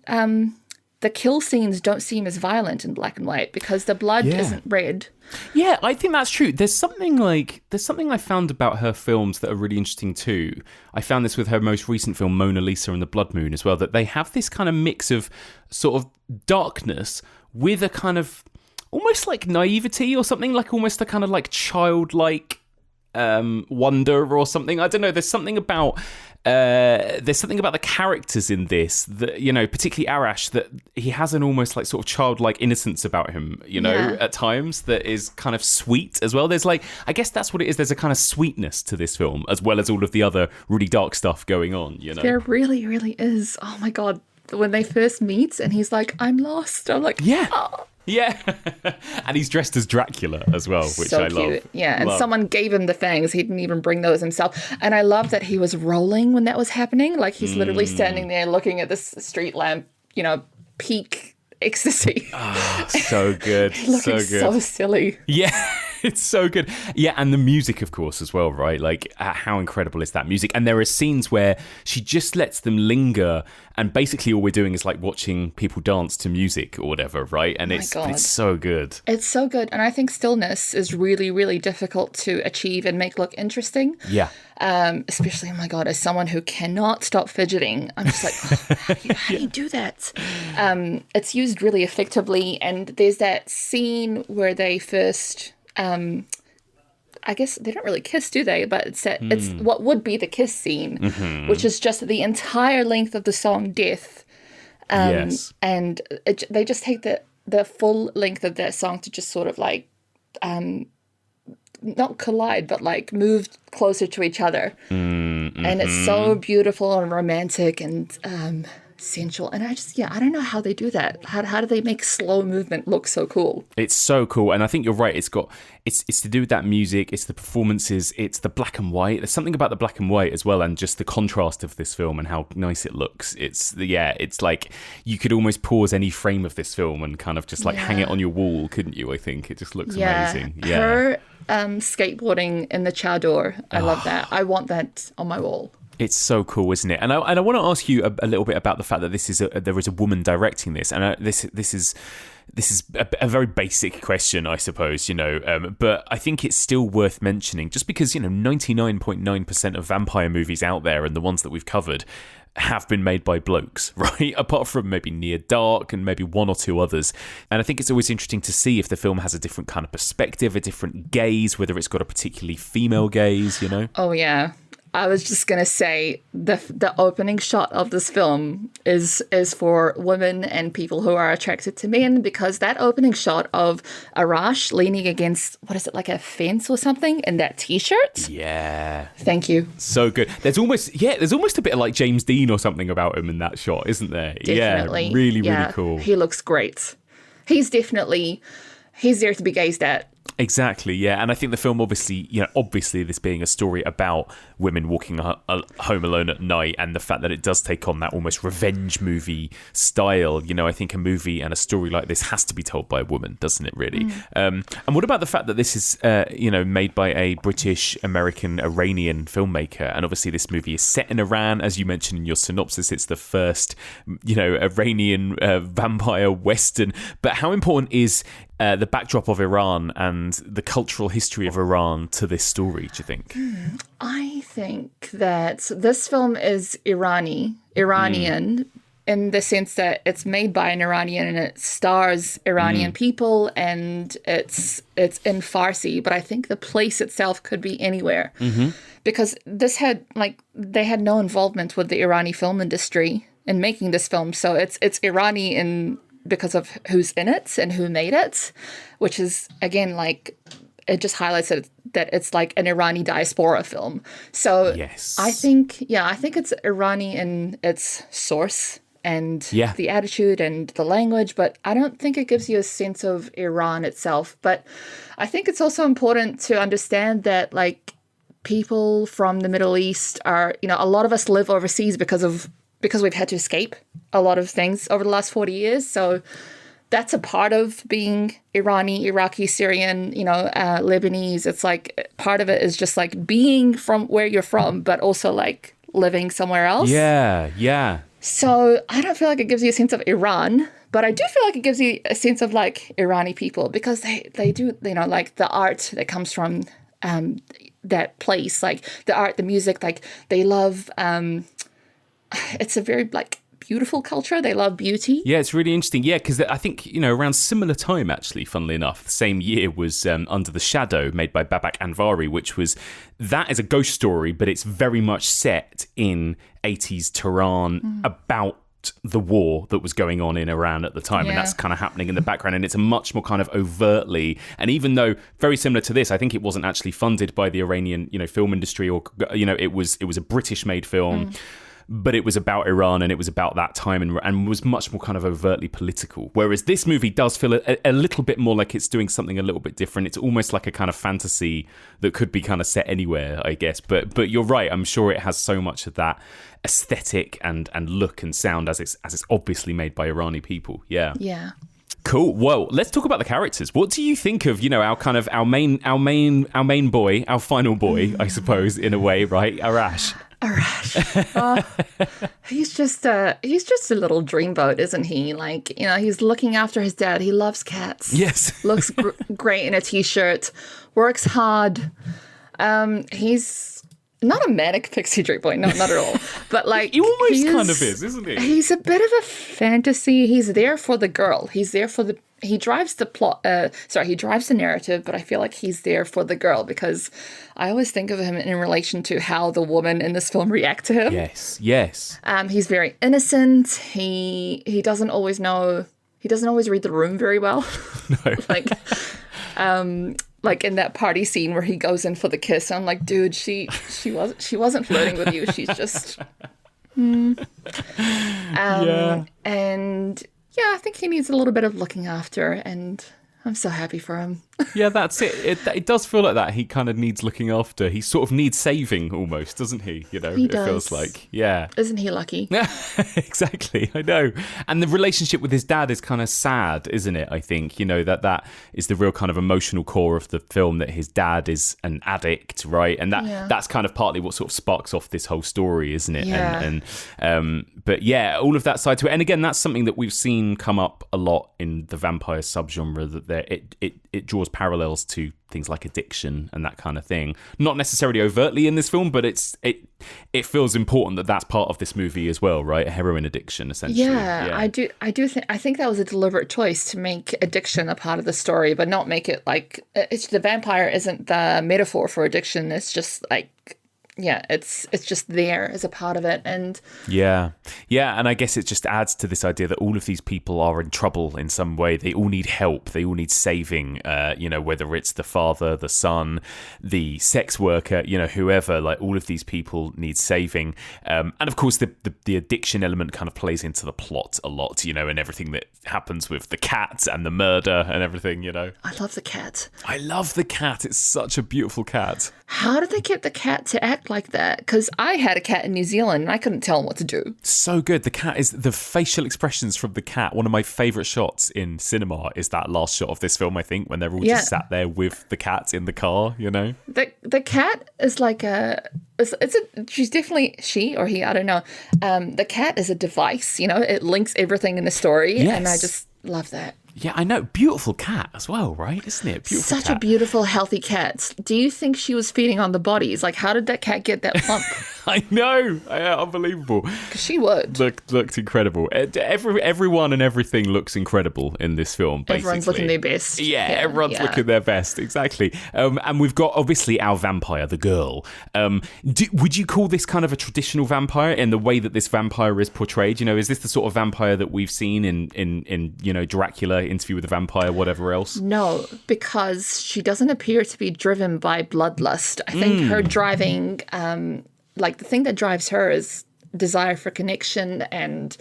the kill scenes don't seem as violent in black and white because the blood isn't red. Yeah, I think that's true. There's something I found about her films that are really interesting too. I found this with her most recent film, Mona Lisa and the Blood Moon, as well, that they have this kind of mix of sort of darkness with a kind of almost like naivety or something, like almost a kind of like childlike wonder or something. I don't know. There's something about the characters in this that, particularly Arash, that he has an almost like sort of childlike innocence about him, at times that is kind of sweet as well. There's like, I guess that's what it is. There's a kind of sweetness to this film as well as all of the other really dark stuff going on, There really, really is. Oh my God. When they first meet and he's like, I'm lost. I'm like, yeah. Oh. Yeah, and he's dressed as Dracula as well, which so I cute. love. Yeah, and someone gave him the fangs. He didn't even bring those himself. And I love that he was rolling when that was happening. Like he's literally standing there looking at this street lamp, peak ecstasy. Oh, so good. Looking so silly. Yeah, it's so good. Yeah, and the music, of course, as well, right? Like, how incredible is that music? And there are scenes where she just lets them linger, and basically all we're doing is like watching people dance to music or whatever, right? And it's so good. It's so good. And I think stillness is really, really difficult to achieve and make look interesting. Yeah. Especially, oh my God, as someone who cannot stop fidgeting, I'm just like, how do you do that? It's used really effectively. And there's that scene where they first... I guess they don't really kiss, do they? But it's what would be the kiss scene, which is just the entire length of the song "Death," yes. And they just take the full length of that song to just sort of like, not collide, but like move closer to each other, and it's so beautiful and romantic and sensual. And I don't know how they do that. How do they make slow movement look so cool? It's so cool. And I think you're right. It's to do with that music. It's the performances. It's the black and white. There's something about the black and white as well, and just the contrast of this film and how nice it looks. It's like you could almost pause any frame of this film and kind of just like hang it on your wall, couldn't you? I think it just looks amazing. Yeah. Her skateboarding in the chador. I love that. I want that on my wall. It's so cool, isn't it? And I want to ask you a little bit about the fact that there is a woman directing this, and this is a very basic question, I suppose, but I think it's still worth mentioning, just because 99.9% of vampire movies out there, and the ones that we've covered, have been made by blokes, right? Apart from maybe Near Dark and maybe one or two others. And I think it's always interesting to see if the film has a different kind of perspective, a different gaze, whether it's got a particularly female gaze, Oh yeah. I was just gonna say the opening shot of this film is for women and people who are attracted to men, because that opening shot of Arash leaning against, what is it, like a fence or something, in that t-shirt. Yeah. Thank you. So good. There's almost a bit of like James Dean or something about him in that shot, isn't there? Definitely. Yeah, really cool. He looks great. He's there to be gazed at. Exactly, yeah. And I think the film, obviously this being a story about women walking home alone at night, and the fact that it does take on that almost revenge movie style, I think a movie and a story like this has to be told by a woman, doesn't it, really? And what about the fact that this is, made by a British, American, Iranian filmmaker? And obviously this movie is set in Iran, as you mentioned in your synopsis. It's the first, Iranian vampire Western. But how important is the backdrop of Iran and the cultural history of Iran to this story, do you think? I think that this film is Iranian in the sense that it's made by an Iranian and it stars Iranian people, and it's in Farsi, but I think the place itself could be anywhere. Because they had no involvement with the Irani film industry in making this film, so it's Irani because of who's in it and who made it, which is, again, like, it just highlights that it's like an Irani diaspora film. So yes. I think it's Irani in its source and the attitude and the language, but I don't think it gives you a sense of Iran itself. But I think it's also important to understand that, like, people from the Middle East are, a lot of us live overseas because we've had to escape a lot of things over the last 40 years. So that's a part of being Irani, Iraqi, Syrian, Lebanese. It's like part of it is just like being from where you're from, but also like living somewhere else. Yeah. So I don't feel like it gives you a sense of Iran, but I do feel like it gives you a sense of like Irani people, because they do, like the art that comes from that place, like the art, the music, like they love... it's a very like beautiful culture. They love beauty. Yeah, it's really interesting. Yeah, because I think, around similar time, actually, funnily enough, the same year was Under the Shadow, made by Babak Anvari, that is a ghost story, but it's very much set in 80s Tehran about the war that was going on in Iran at the time, and that's kind of happening in the background, and it's a much more kind of overtly, and even though very similar to this, I think it wasn't actually funded by the Iranian film industry, or it was a British made film. But it was about Iran, and it was about that time, and was much more kind of overtly political. Whereas this movie does feel a little bit more like it's doing something a little bit different. It's almost like a kind of fantasy that could be kind of set anywhere, I guess. But you're right. I'm sure it has so much of that aesthetic and look and sound as it's obviously made by Irani people. Yeah. Yeah. Cool. Well, let's talk about the characters. What do you think of, our main boy, our final boy, I suppose, in a way, right? Arash. He's just a little dreamboat, isn't he? Like, he's looking after his dad. He loves cats. Yes. Looks great in a t-shirt. Works hard. He's not a manic pixie dream boy, not at all. But like, he almost kind of is, isn't he? He's a bit of a fantasy. He's there for the girl. He's there for the. He drives the plot. He drives the narrative, but I feel like he's there for the girl, because I always think of him in relation to how the women in this film react to him. Yes. He's very innocent. He doesn't always know. He doesn't always read the room very well. No. Like in that party scene where he goes in for the kiss. I'm like, dude, she wasn't flirting with you. She's just. And. Yeah, I think he needs a little bit of looking after, and I'm so happy for him. Yeah, that's it. It does feel like that. He kind of needs looking after. He sort of needs saving almost, doesn't he? He it does. Feels like. Yeah. Isn't he lucky? Exactly, I know. And the relationship with his dad is kind of sad, isn't it? I think, that is the real kind of emotional core of the film, that his dad is an addict, right? And that's kind of partly what sort of sparks off this whole story, isn't it? Yeah. But yeah, all of that side to it. And again, that's something that we've seen come up a lot in the vampire subgenre, that it draws parallels to things like addiction and that kind of thing. Not necessarily overtly in this film, but it feels important that that's part of this movie as well, right? A heroin addiction, essentially. Yeah. I think that was a deliberate choice to make addiction a part of the story, but not make it like the vampire isn't the metaphor for addiction. It's just like it's just there as a part of it. And yeah, and I guess it just adds to this idea that all of these people are in trouble in some way. They all need help. They all need saving. Whether it's the father, the son, the sex worker, whoever. Like all of these people need saving. And of course, the addiction element kind of plays into the plot a lot. And everything that happens with the cat and the murder and everything. I love the cat. I love the cat. It's such a beautiful cat. How did they get the cat to act like that? Because I had a cat in New Zealand and I couldn't tell him what to do. So good. The cat is the facial expressions from the cat. One of my favourite shots in cinema is that last shot of this film, I think, when they're all just sat there with the cat in the car, The cat is like she's definitely she or he, I don't know. The cat is a device, it links everything in the story. Yes. And I just love that. Yeah, I know. Beautiful cat as well, right? Isn't it? Beautiful Such cat. a beautiful, healthy cat. Do you think she was feeding on the bodies? Like, how did that cat get that plump? I know. Unbelievable. Because she would. Looked incredible. Everyone and everything looks incredible in this film, basically. Everyone's looking their best. Yeah, everyone's looking their best. Exactly. And we've got, obviously, our vampire, the girl. Would you call this kind of a traditional vampire in the way that this vampire is portrayed? Is this the sort of vampire that we've seen in Dracula, Interview with the Vampire, whatever else? No, because she doesn't appear to be driven by bloodlust. I think her driving, the thing that drives her is desire for connection and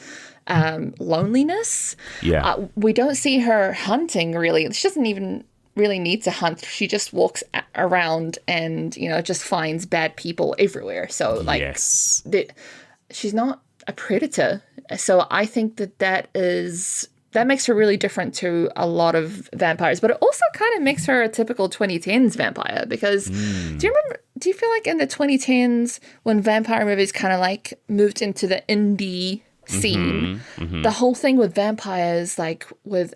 loneliness. Yeah. We don't see her hunting, really. She doesn't even really need to hunt. She just walks around and, just finds bad people everywhere. So, yes. She's not a predator. So I think that makes her really different to a lot of vampires, but it also kind of makes her a typical 2010s vampire because do you feel like in the 2010s when vampire movies kind of moved into the indie scene, the whole thing with vampires, with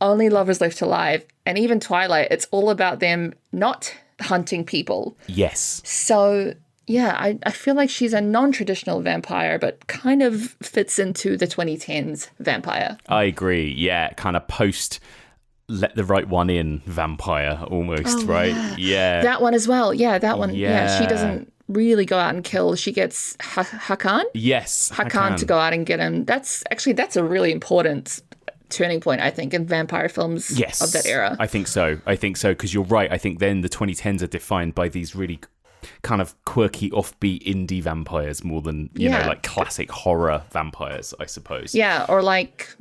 Only Lovers Left Alive and even Twilight, it's all about them not hunting people. Yes. So yeah, I feel like she's a non-traditional vampire, but kind of fits into the 2010s vampire. I agree. Yeah, kind of post let the right one in vampire almost, right? Yeah. That one as well. Yeah, that one. Yeah. She doesn't really go out and kill. She gets Hakan. Yes. Hakan to go out and get him. That's a really important turning point, I think, in vampire films of that era. I think so, because you're right. I think then the 2010s are defined by these really kind of quirky, offbeat indie vampires more than, classic horror vampires, I suppose. Yeah, or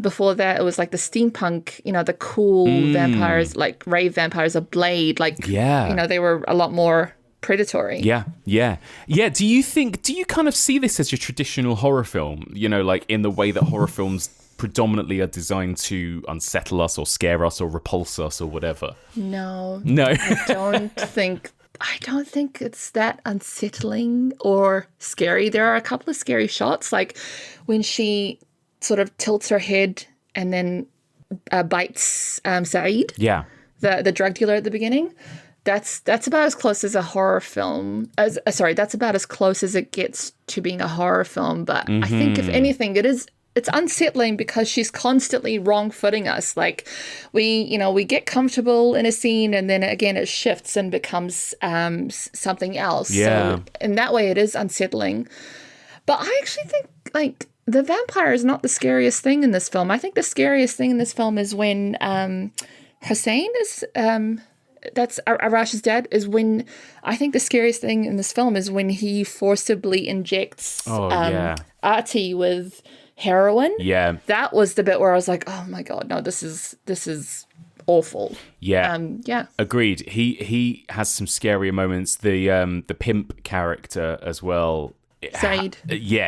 before that, it was the steampunk, the cool vampires, rave vampires of Blade. They were a lot more predatory. Yeah. Do you kind of see this as your traditional horror film? In the way that horror films predominantly are designed to unsettle us or scare us or repulse us or whatever? No. I don't think it's that unsettling or scary. There are a couple of scary shots, like when she sort of tilts her head and then bites Saeed, the drug dealer at the beginning. That's about as close as a horror film. That's about as close as it gets to being a horror film. But I think if anything, it's unsettling because she's constantly wrong-footing us. We get comfortable in a scene and then again it shifts and becomes something else. Yeah. So in that way it is unsettling. But I actually think the vampire is not the scariest thing in this film. I think the scariest thing in this film is when Hussein is that's Arash's dad, is when I think the scariest thing in this film is when he forcibly injects Artie with heroin. Yeah. That was the bit where I was like, oh my God, no, this is awful. Yeah. Agreed. He has some scarier moments. The pimp character as well. Saeed.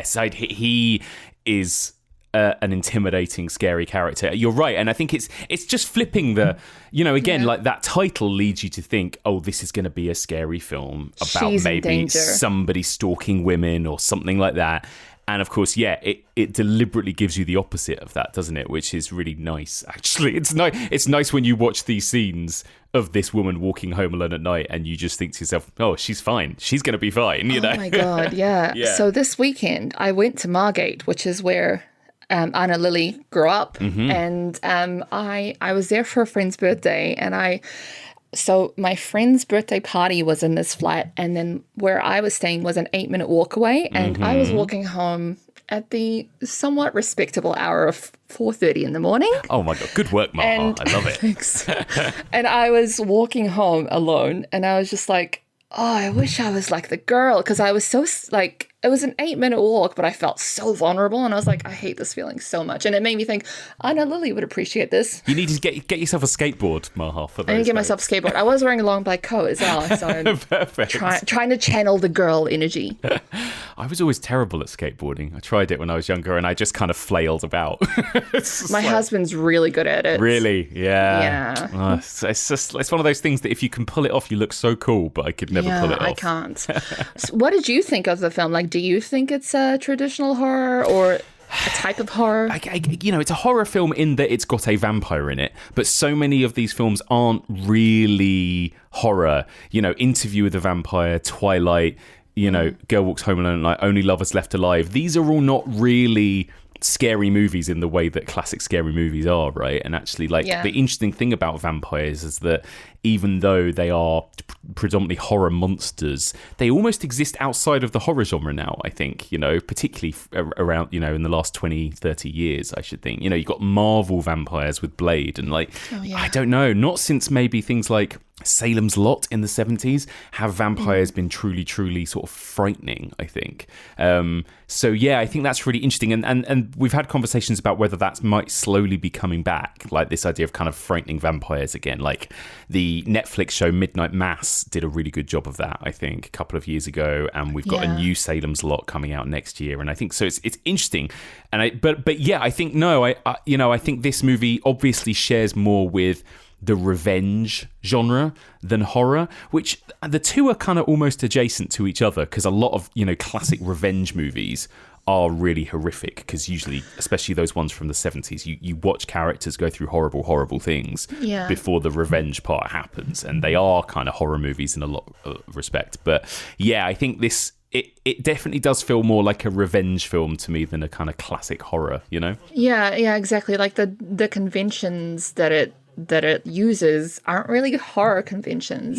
Saeed. He is an intimidating, scary character. You're right, and I think it's just flipping the, like that title leads you to think, oh, this is going to be a scary film about maybe somebody stalking women or something like that. And of course, it deliberately gives you the opposite of that, doesn't it? Which is really nice. Actually, it's nice. It's nice when you watch these scenes of this woman walking home alone at night, and you just think to yourself, "Oh, she's fine. She's going to be fine." You know? Oh my God, yeah. So this weekend, I went to Margate, which is where Anna Lily grew up, and I was there for a friend's birthday, and So my friend's birthday party was in this flat, and then where I was staying was an 8-minute walk away, and I was walking home at the somewhat respectable hour of 4:30 in the morning. Oh my God, good work, Maha. I love it. Thanks. And I was walking home alone, and I was just like, oh, I wish I was like the girl, because I was so like, it was an 8-minute walk, but I felt so vulnerable, and I was like, I hate this feeling so much, and it made me think, I know Lily would appreciate this. You need to get yourself a skateboard, Maha. For those I didn't get days. myself a skateboard. I was wearing a long black coat as well, so I'm Perfect. trying to channel the girl energy. I was always terrible at skateboarding. I tried it when I was younger, and I just kind of flailed about. My husband's really good at it. Really? Yeah. Yeah. It's one of those things that if you can pull it off, you look so cool, but I could never pull it off. I can't. So what did you think of the film? Like, do you think it's a traditional horror or a type of horror? It's a horror film in that it's got a vampire in it, but so many of these films aren't really horror. Interview with the Vampire, Twilight, Girl Walks Home Alone, like Only Lovers Left Alive. These are all not really scary movies in the way that classic scary movies are, right? And actually, the interesting thing about vampires is that even though they are predominantly horror monsters, they almost exist outside of the horror genre now, I think, particularly around, in the last 20, 30 years, I should think. You've got Marvel vampires with Blade and I don't know, not since maybe things like Salem's Lot in the 70s have vampires been truly sort of frightening, I think. I think that's really interesting. And we've had conversations about whether that might slowly be coming back, like this idea of kind of frightening vampires again. Like the Netflix show Midnight Mass did a really good job of that, I think, a couple of years ago. And we've got a new Salem's Lot coming out next year. And I think so it's interesting. And I think this movie obviously shares more with the revenge genre than horror, which the two are kind of almost adjacent to each other, because a lot of classic revenge movies are really horrific, because usually, especially those ones from the 70s, you watch characters go through horrible things before the revenge part happens, and they are kind of horror movies in a lot of respect. But I think this it definitely does feel more like a revenge film to me than a kind of classic horror, Yeah, exactly. Like the conventions that it uses aren't really horror conventions.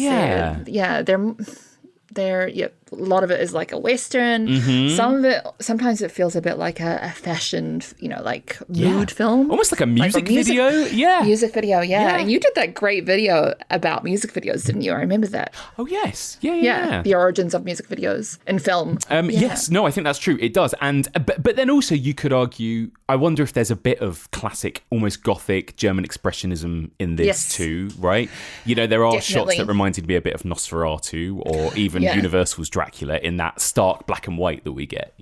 They're a lot of it is like a Western. Some of it, sometimes it feels a bit like a fashion, mood film. Almost like a music video. Music video, And you did that great video about music videos, didn't you? I remember that. Oh, yes. Yeah. The origins of music videos in film. Yes, no, I think that's true. It does. And but then also you could argue, I wonder if there's a bit of classic, almost gothic German expressionism in this too, right? There are shots that reminded me a bit of Nosferatu or even Universal's Dracula in that stark black and white that we get,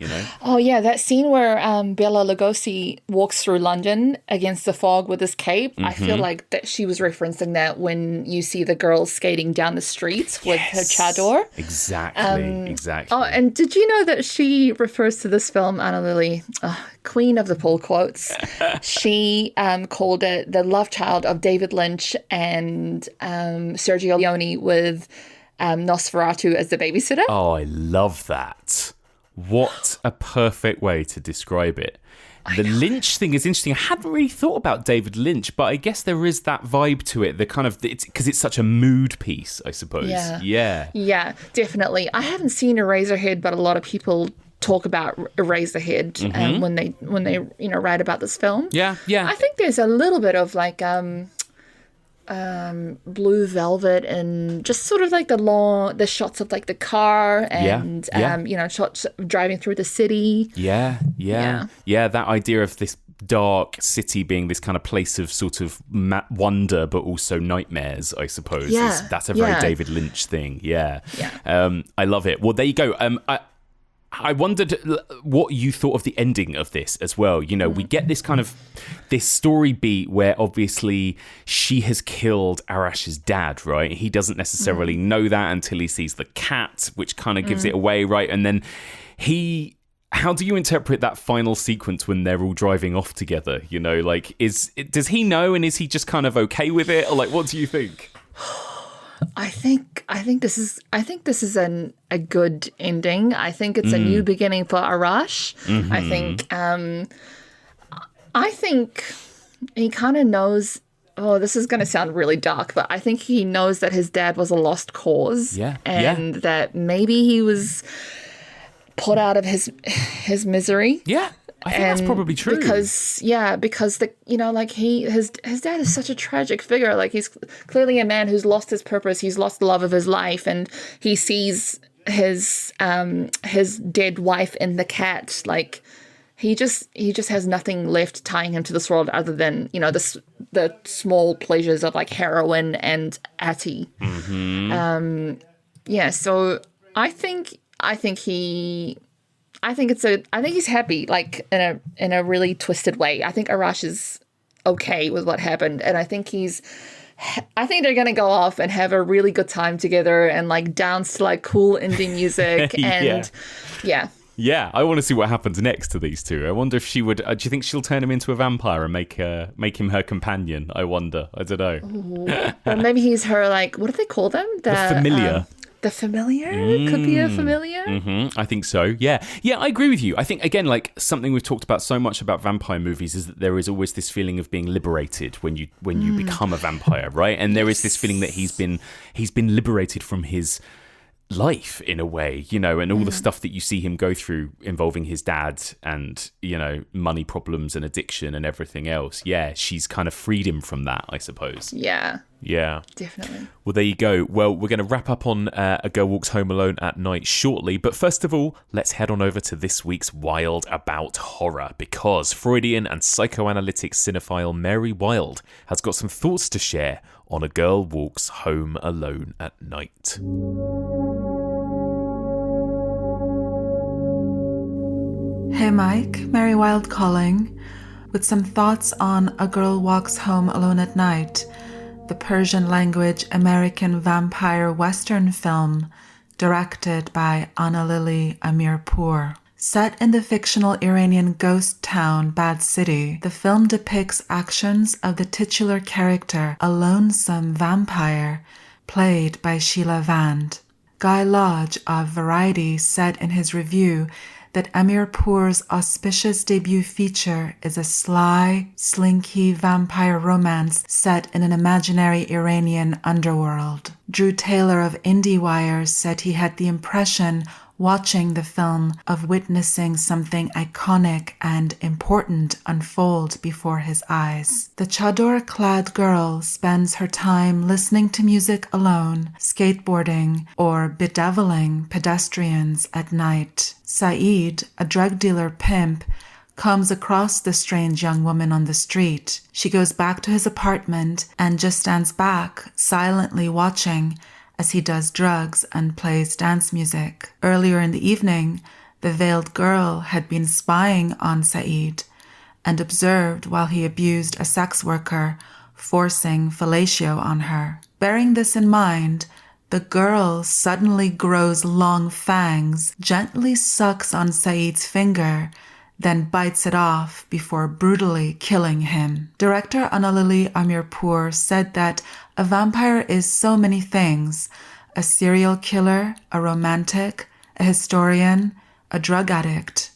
Oh, yeah, that scene where Bela Lugosi walks through London against the fog with his cape. I feel like that she was referencing that when you see the girls skating down the streets with her chador. Exactly. Oh, and did you know that she refers to this film, Anna Lily, queen of the pull quotes? She called it the love child of David Lynch and Sergio Leone with Nosferatu as the babysitter. Oh, I love that. What a perfect way to describe it. The Lynch thing is interesting. I hadn't really thought about David Lynch, but I guess there is that vibe to it. The kind of, because it's such a mood piece, I suppose. Yeah, definitely. I haven't seen Eraserhead, but a lot of people talk about Eraserhead when they write about this film. Yeah. I think there's a little bit of like Blue Velvet and just sort of like the shots of like the car and shots driving through the city. Yeah, that idea of this dark city being this kind of place of sort of wonder but also nightmares, I suppose. That's a very David Lynch thing. I love it. Well, there you go. I wondered what you thought of the ending of this as well. We get this kind of this story beat where obviously she has killed Arash's dad, right? He doesn't necessarily know that until he sees the cat, which kind of gives it away, right? And then how do you interpret that final sequence when they're all driving off together? Does he know, and is he just kind of okay with it, or what do you think? I think this is a good ending. I think it's a new beginning for Arash. I think he kind of knows oh, this is going to sound really dark, but I think he knows that his dad was a lost cause. Yeah. And that maybe he was put out of his misery. Yeah. I think that's probably true. Because the his dad is such a tragic figure. Like, he's clearly a man who's lost his purpose. He's lost the love of his life, and he sees his dead wife in the cat. Like, he just has nothing left tying him to this world other than, you know, the small pleasures of like heroin and Atty. Mm-hmm. So I think he's happy, like in a really twisted way. I think Arash is okay with what happened, and I think they're gonna go off and have a really good time together and like dance to like cool indie music and Yeah, I want to see what happens next to these two. I wonder if she would. Do you think she'll turn him into a vampire and make him her companion? I wonder. I don't know. Or maybe he's her, like, what do they call them? The familiar. The familiar? Could be a familiar? Mm-hmm. I think so, yeah. Yeah, I agree with you. I think, again, like, something we've talked about so much about vampire movies is that there is always this feeling of being liberated when you become a vampire, right? And there is this feeling that he's been liberated from his life in a way, you know, and all the stuff that you see him go through involving his dad and, you know, money problems and addiction and everything else. Yeah, she's kind of freed him from that, I suppose. Yeah. Yeah. Definitely. Well, there you go. Well, we're going to wrap up on A Girl Walks Home Alone at Night shortly. But first of all, let's head on over to this week's Wild About Horror, because Freudian and psychoanalytic cinephile Mary Wilde has got some thoughts to share on A Girl Walks Home Alone at Night. Hey Mike, Mary Wilde calling, with some thoughts on A Girl Walks Home Alone at Night, the Persian language American vampire Western film directed by Anna Lily Amirpour. Set in the fictional Iranian ghost town Bad City, the film depicts actions of the titular character, a lonesome vampire, played by Sheila Vand. Guy Lodge of Variety said in his review that Amirpour's auspicious debut feature is a sly, slinky vampire romance set in an imaginary Iranian underworld. Drew Taylor of IndieWire said he had the impression watching the film of witnessing something iconic and important unfold before his eyes. The chador-clad girl spends her time listening to music alone, skateboarding, or bedeviling pedestrians at night. Saeed, a drug dealer pimp, comes across the strange young woman on the street. She goes back to his apartment and just stands back, silently watching as he does drugs and plays dance music. Earlier in the evening, the veiled girl had been spying on Saeed and observed while he abused a sex worker, forcing fellatio on her. Bearing this in mind, the girl suddenly grows long fangs, gently sucks on Saeed's finger, then bites it off before brutally killing him. Director Anna Lily Amirpour said that a vampire is so many things: a serial killer, a romantic, a historian, a drug addict.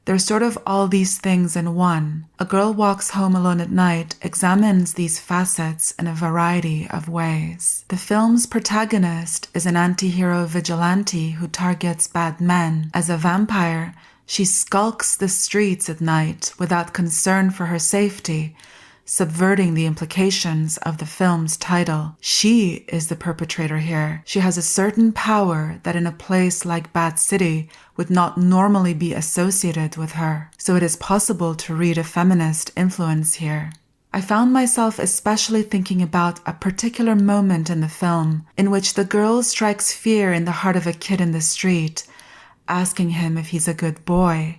They're sort of all these things in one. A Girl Walks Home Alone at Night examines these facets in a variety of ways. The film's protagonist is an anti-hero vigilante who targets bad men. As a vampire, she skulks the streets at night without concern for her safety, subverting the implications of the film's title. She is the perpetrator here. She has a certain power that in a place like Bad City would not normally be associated with her, so it is possible to read a feminist influence here. I found myself especially thinking about a particular moment in the film in which the girl strikes fear in the heart of a kid in the street, asking him if he's a good boy,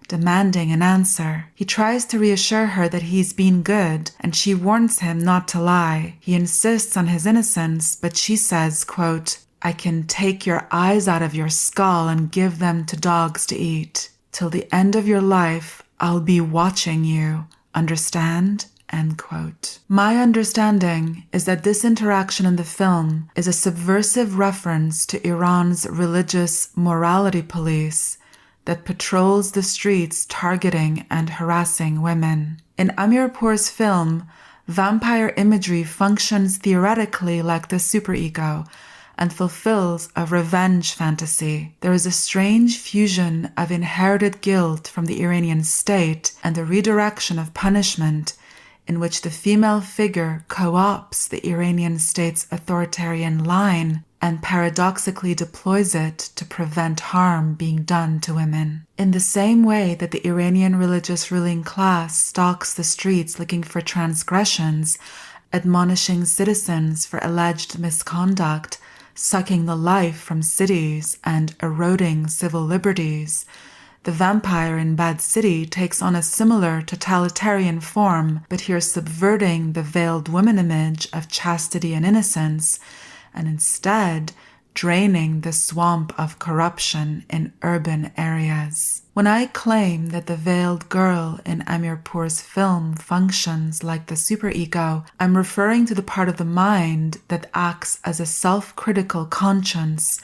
demanding an answer. He tries to reassure her that he's been good, and she warns him not to lie. He insists on his innocence, but she says, quote, "I can take your eyes out of your skull and give them to dogs to eat. Till the end of your life, I'll be watching you. Understand?" End quote. My understanding is that this interaction in the film is a subversive reference to Iran's religious morality police that patrols the streets targeting and harassing women. In Amirpour's film, Vampire imagery functions theoretically like the superego and fulfills a revenge fantasy. There is a strange fusion of inherited guilt from the Iranian state and a redirection of punishment in which the female figure co-opts the Iranian state's authoritarian line and paradoxically deploys it to prevent harm being done to women. In the same way that the Iranian religious ruling class stalks the streets looking for transgressions, admonishing citizens for alleged misconduct, sucking the life from cities, and eroding civil liberties, the vampire in Bad City takes on a similar totalitarian form, but here subverting the veiled woman image of chastity and innocence, and instead draining the swamp of corruption in urban areas. When I claim that the veiled girl in Amirpour's film functions like the superego, I'm referring to the part of the mind that acts as a self-critical conscience,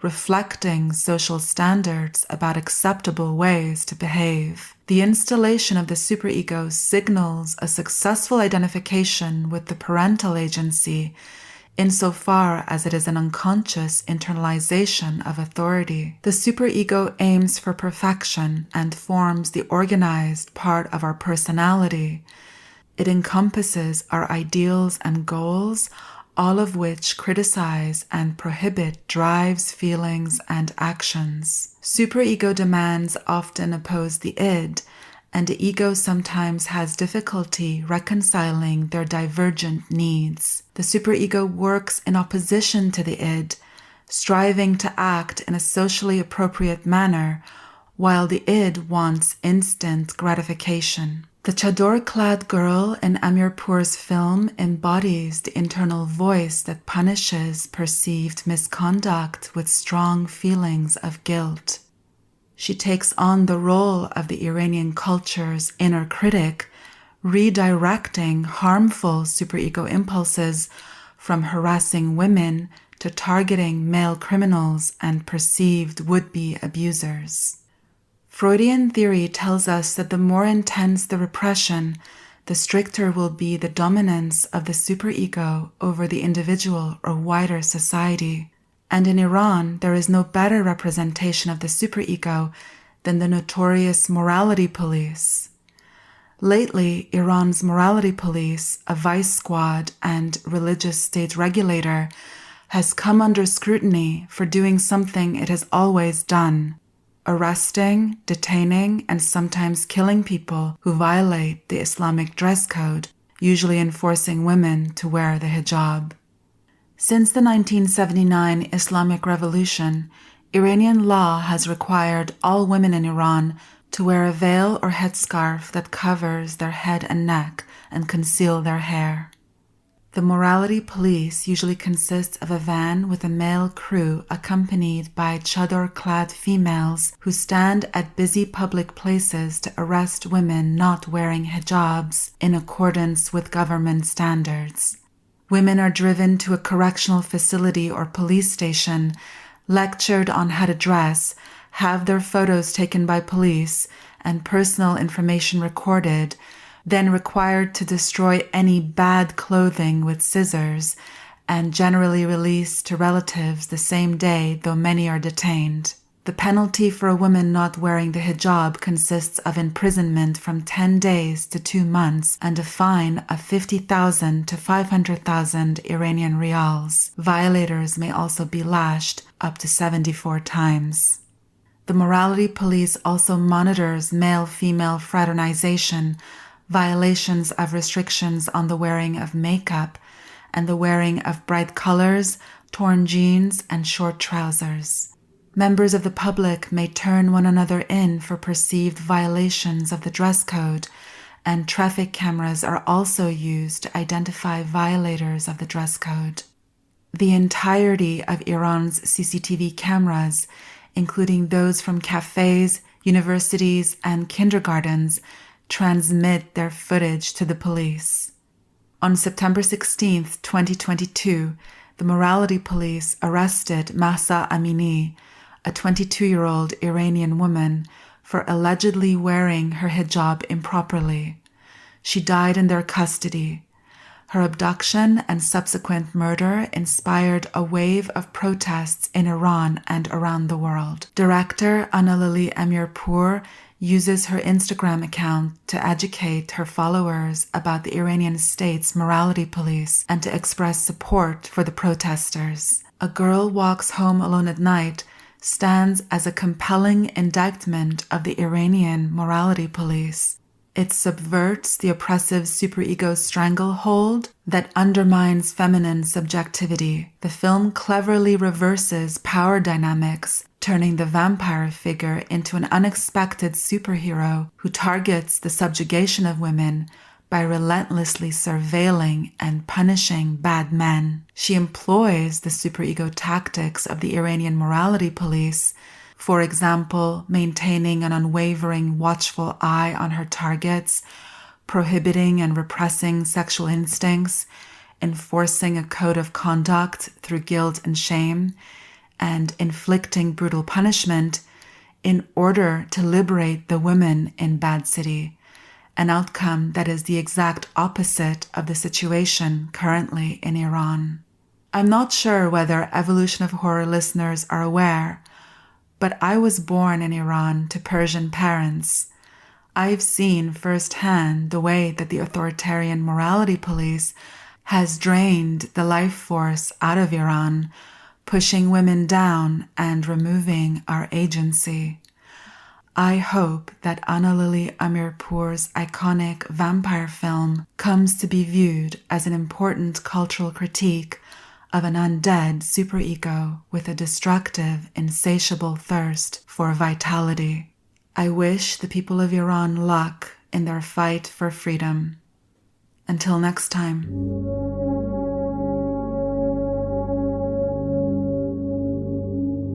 reflecting social standards about acceptable ways to behave. The installation of the superego signals a successful identification with the parental agency, insofar as it is an unconscious internalization of authority. The superego aims for perfection and forms the organized part of our personality. It encompasses our ideals and goals, all of which criticize and prohibit drives, feelings, and actions. Superego demands often oppose the id, and the ego sometimes has difficulty reconciling their divergent needs. The superego works in opposition to the id, striving to act in a socially appropriate manner, while the id wants instant gratification. The chador-clad girl in Amirpour's film embodies the internal voice that punishes perceived misconduct with strong feelings of guilt. She takes on the role of the Iranian culture's inner critic, redirecting harmful superego impulses from harassing women to targeting male criminals and perceived would-be abusers. Freudian theory tells us that the more intense the repression, the stricter will be the dominance of the superego over the individual or wider society. And in Iran, there is no better representation of the superego than the notorious morality police. Lately, Iran's morality police, a vice squad, and religious state regulator has come under scrutiny for doing something it has always done: arresting, detaining, and sometimes killing people who violate the Islamic dress code, usually enforcing women to wear the hijab. Since the 1979 Islamic Revolution, Iranian law has required all women in Iran to wear a veil or headscarf that covers their head and neck and conceal their hair. The morality police usually consists of a van with a male crew accompanied by chador-clad females who stand at busy public places to arrest women not wearing hijabs in accordance with government standards. Women are driven to a correctional facility or police station, lectured on how to dress, have their photos taken by police, and personal information recorded, then required to destroy any bad clothing with scissors, and generally released to relatives the same day, though many are detained. The penalty for a woman not wearing the hijab consists of imprisonment from 10 days to 2 months and a fine of 50,000 to 500,000 Iranian rials. Violators may also be lashed up to 74 times. The morality police also monitors male-female fraternization, violations of restrictions on the wearing of makeup, and the wearing of bright colors, torn jeans, and short trousers. Members of the public may turn one another in for perceived violations of the dress code, and traffic cameras are also used to identify violators of the dress code. The entirety of Iran's CCTV cameras, including those from cafes, universities, and kindergartens, transmit their footage to the police. On September 16, 2022, the morality police arrested Mahsa Amini, a 22-year-old Iranian woman, for allegedly wearing her hijab improperly. She died in their custody. Her abduction and subsequent murder inspired a wave of protests in Iran and around the world. Director Analili Amirpour uses her Instagram account to educate her followers about the Iranian state's morality police and to express support for the protesters. A Girl Walks Home Alone at Night stands as a compelling indictment of the Iranian morality police. It subverts the oppressive superego stranglehold that undermines feminine subjectivity. The film cleverly reverses power dynamics, turning the vampire figure into an unexpected superhero who targets the subjugation of women by relentlessly surveilling and punishing bad men. She employs the superego tactics of the Iranian morality police, for example, maintaining an unwavering watchful eye on her targets, prohibiting and repressing sexual instincts, enforcing a code of conduct through guilt and shame, and inflicting brutal punishment in order to liberate the women in Bad City, an outcome that is the exact opposite of the situation currently in Iran. I'm not sure whether Evolution of Horror listeners are aware, but I was born in Iran to Persian parents. I've seen firsthand the way that the authoritarian morality police has drained the life force out of Iran, pushing women down and removing our agency. I hope that Analili Amirpour's iconic vampire film comes to be viewed as an important cultural critique of an undead superego with a destructive, insatiable thirst for vitality. I wish the people of Iran luck in their fight for freedom. Until next time.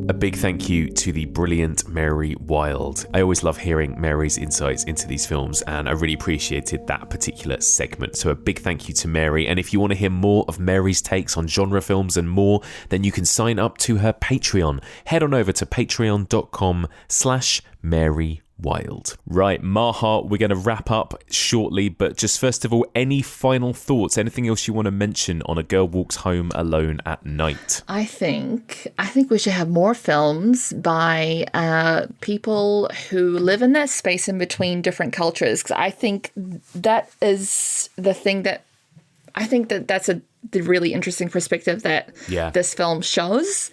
A big thank you to the brilliant Mary Wilde. I always love hearing Mary's insights into these films, and I really appreciated that particular segment. So a big thank you to Mary. And if you want to hear more of Mary's takes on genre films and more, then you can sign up to her Patreon. Head on over to patreon.com/Mary Wild. Right, Maha, we're going to wrap up shortly, but just first of all, any final thoughts? Anything else you want to mention on A Girl Walks Home Alone at Night? I think we should have more films by people who live in that space in between different cultures, because I think that is the thing that that's the really interesting perspective that this film shows.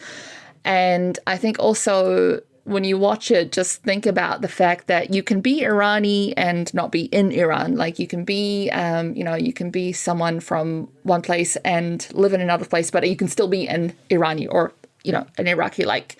And I think also, when you watch it, just think about the fact that you can be Irani and not be in Iran. Like you can be, you can be someone from one place and live in another place, but you can still be an Irani or, an Iraqi. Like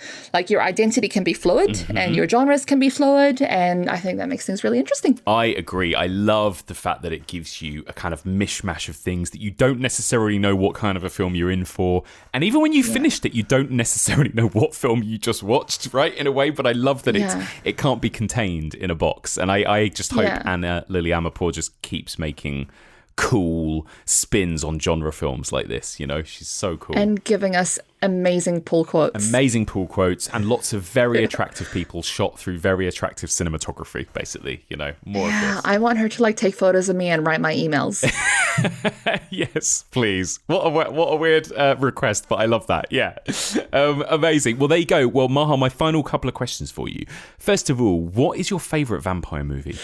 your identity can be fluid and your genres can be fluid. And I think that makes things really interesting. I agree. I love the fact that it gives you a kind of mishmash of things that you don't necessarily know what kind of a film you're in for. And even when you finished it, you don't necessarily know what film you just watched, right? In a way, but I love that it can't be contained in a box. And I just hope Analili Amirpour just keeps making cool spins on genre films like this. She's so cool. And giving us amazing pull quotes. And lots of very attractive people shot through very attractive cinematography, basically. More of this. I want her to take photos of me and write my emails. Yes, please. What a weird request, but I love that. Yeah. Amazing. Well, there you go. Well, Maha, my final couple of questions for you. First of all, what is your favourite vampire movie?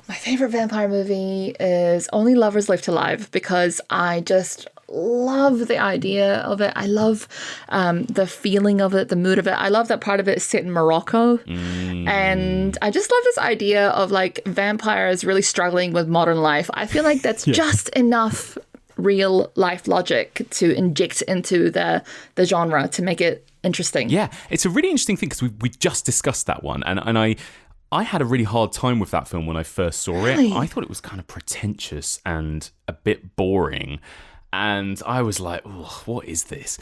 My favourite vampire movie is Only Lovers Left Alive, because I just love the idea of it. I love the feeling of it, the mood of it. I love that part of it is set in Morocco. And I just love this idea of vampires really struggling with modern life. I feel like that's just enough real life logic to inject into the genre to make it interesting. Yeah, it's a really interesting thing because we just discussed that one. And I had a really hard time with that film when I first saw it. I thought it was kind of pretentious and a bit boring. And I was like, oh, what is this?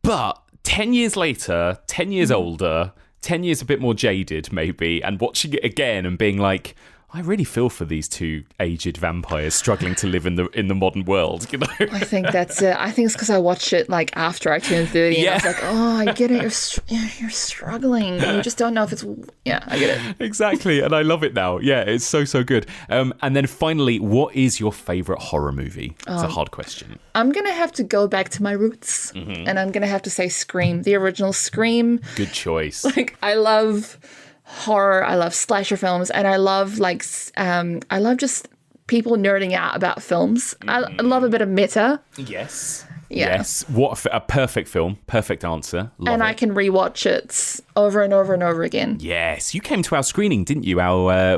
But 10 years later, 10 years older, 10 years a bit more jaded maybe, and watching it again and being like, I really feel for these two aged vampires struggling to live in the modern world, you know? I think that's it. I think it's because I watched it like after I turned 30 and I was like, oh, I get it. You're struggling. And you just don't know if it's... Yeah, I get it. Exactly. And I love it now. Yeah, it's so good. And then finally, what is your favourite horror movie? It's a hard question. I'm going to have to go back to my roots. And I'm going to have to say Scream. The original Scream. Good choice. Like, I love horror, I love slasher films, and I love I love just people nerding out about films. I love a bit of meta. Yes. Yeah. Yes. What a perfect film. Perfect answer. Love and it. I can rewatch it over and over and over again. Yes. You came to our screening, didn't you?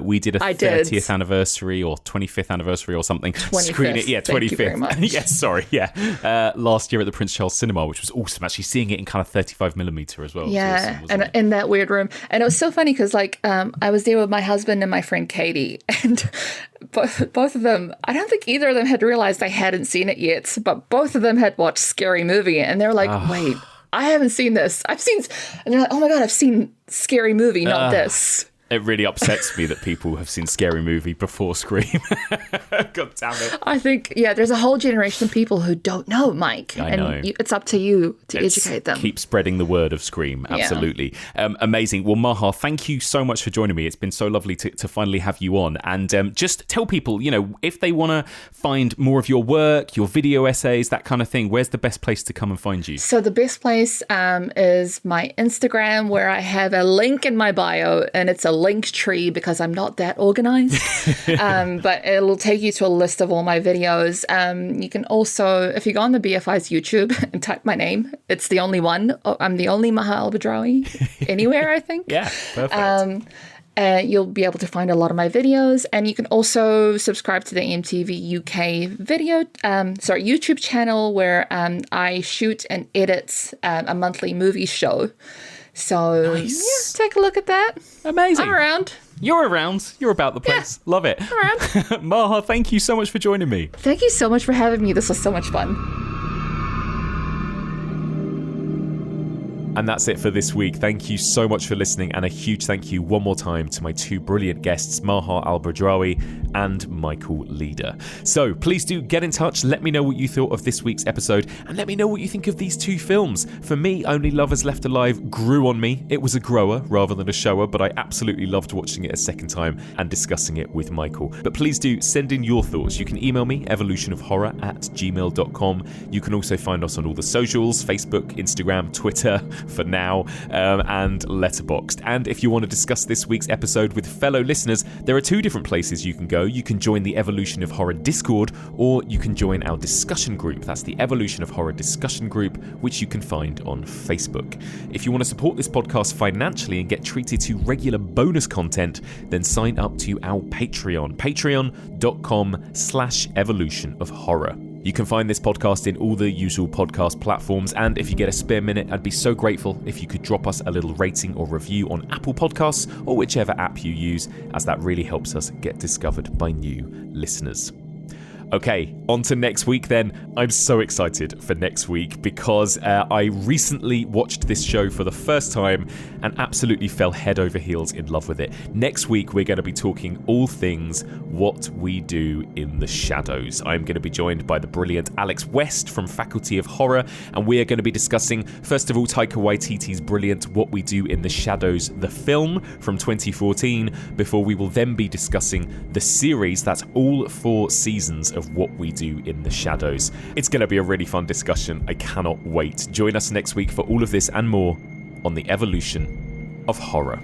We did a 30th anniversary or 25th anniversary or something. 25th. Screening. Yeah, 25th. Thank you very much. Yes, sorry. Yeah. Last year at the Prince Charles Cinema, which was awesome. Actually seeing it in kind of 35mm as well. Yeah. Awesome, and in that weird room. And it was so funny because I was there with my husband and my friend Katie, and both of them, I don't think either of them had realized I hadn't seen it yet, but both of them had watched Scary Movie, and they were like, wait, I haven't seen this. And they're like, oh my God, I've seen Scary Movie, not this. It really upsets me that people have seen Scary Movie before Scream. God damn it. I think, there's a whole generation of people who don't know, Mike. I know. It's up to you to educate them. Keep spreading the word of Scream. Absolutely. Amazing. Well, Maha, thank you so much for joining me. It's been so lovely to finally have you on. And just tell people, if they want to find more of your work, your video essays, that kind of thing, where's the best place to come and find you? So the best place is my Instagram, where I have a link in my bio, and it's a link tree because I'm not that organized. But it'll take you to a list of all my videos. You can also, if you go on the BFI's YouTube and type my name, it's the only one. I'm the only Maha Albadrawi anywhere, I think. Yeah, perfect. You'll be able to find a lot of my videos, and you can also subscribe to the AMTV UK YouTube channel, where I shoot and edit a monthly movie show. So nice. Take a look at that. Amazing. I'm around. You're around. You're about the place. Yeah, love it. Around. Maha, thank you so much for joining me. Thank you so much for having me. This was so much fun. And that's it for this week. Thank you so much for listening, and a huge thank you one more time to my two brilliant guests, Maha Albadrawi and Michael Leader. So please do get in touch. Let me know what you thought of this week's episode, and let me know what you think of these two films. For me, Only Lovers Left Alive grew on me. It was a grower rather than a shower, but I absolutely loved watching it a second time and discussing it with Michael. But please do send in your thoughts. You can email me, evolutionofhorror@gmail.com. You can also find us on all the socials, Facebook, Instagram, Twitter, for now, and Letterboxd. And if you want to discuss this week's episode with fellow listeners, there are two different places you can go. You can join the Evolution of Horror Discord, or you can join our discussion group. That's the Evolution of Horror discussion group, which you can find on Facebook. If you want to support this podcast financially and get treated to regular bonus content, then sign up to our Patreon, patreon.com/evolutionofhorror. You can find this podcast in all the usual podcast platforms, and if you get a spare minute, I'd be so grateful if you could drop us a little rating or review on Apple Podcasts or whichever app you use, as that really helps us get discovered by new listeners. Okay, on to next week then. I'm so excited for next week because I recently watched this show for the first time and absolutely fell head over heels in love with it. Next week, we're going to be talking all things What We Do in the Shadows. I'm going to be joined by the brilliant Alex West from Faculty of Horror, and we are going to be discussing, first of all, Taika Waititi's brilliant What We Do in the Shadows, the film from 2014, before we will then be discussing the series. That's all 4 seasons of What We Do in the Shadows. It's going to be a really fun discussion. I cannot wait. Join us next week for all of this and more on the Evolution of Horror.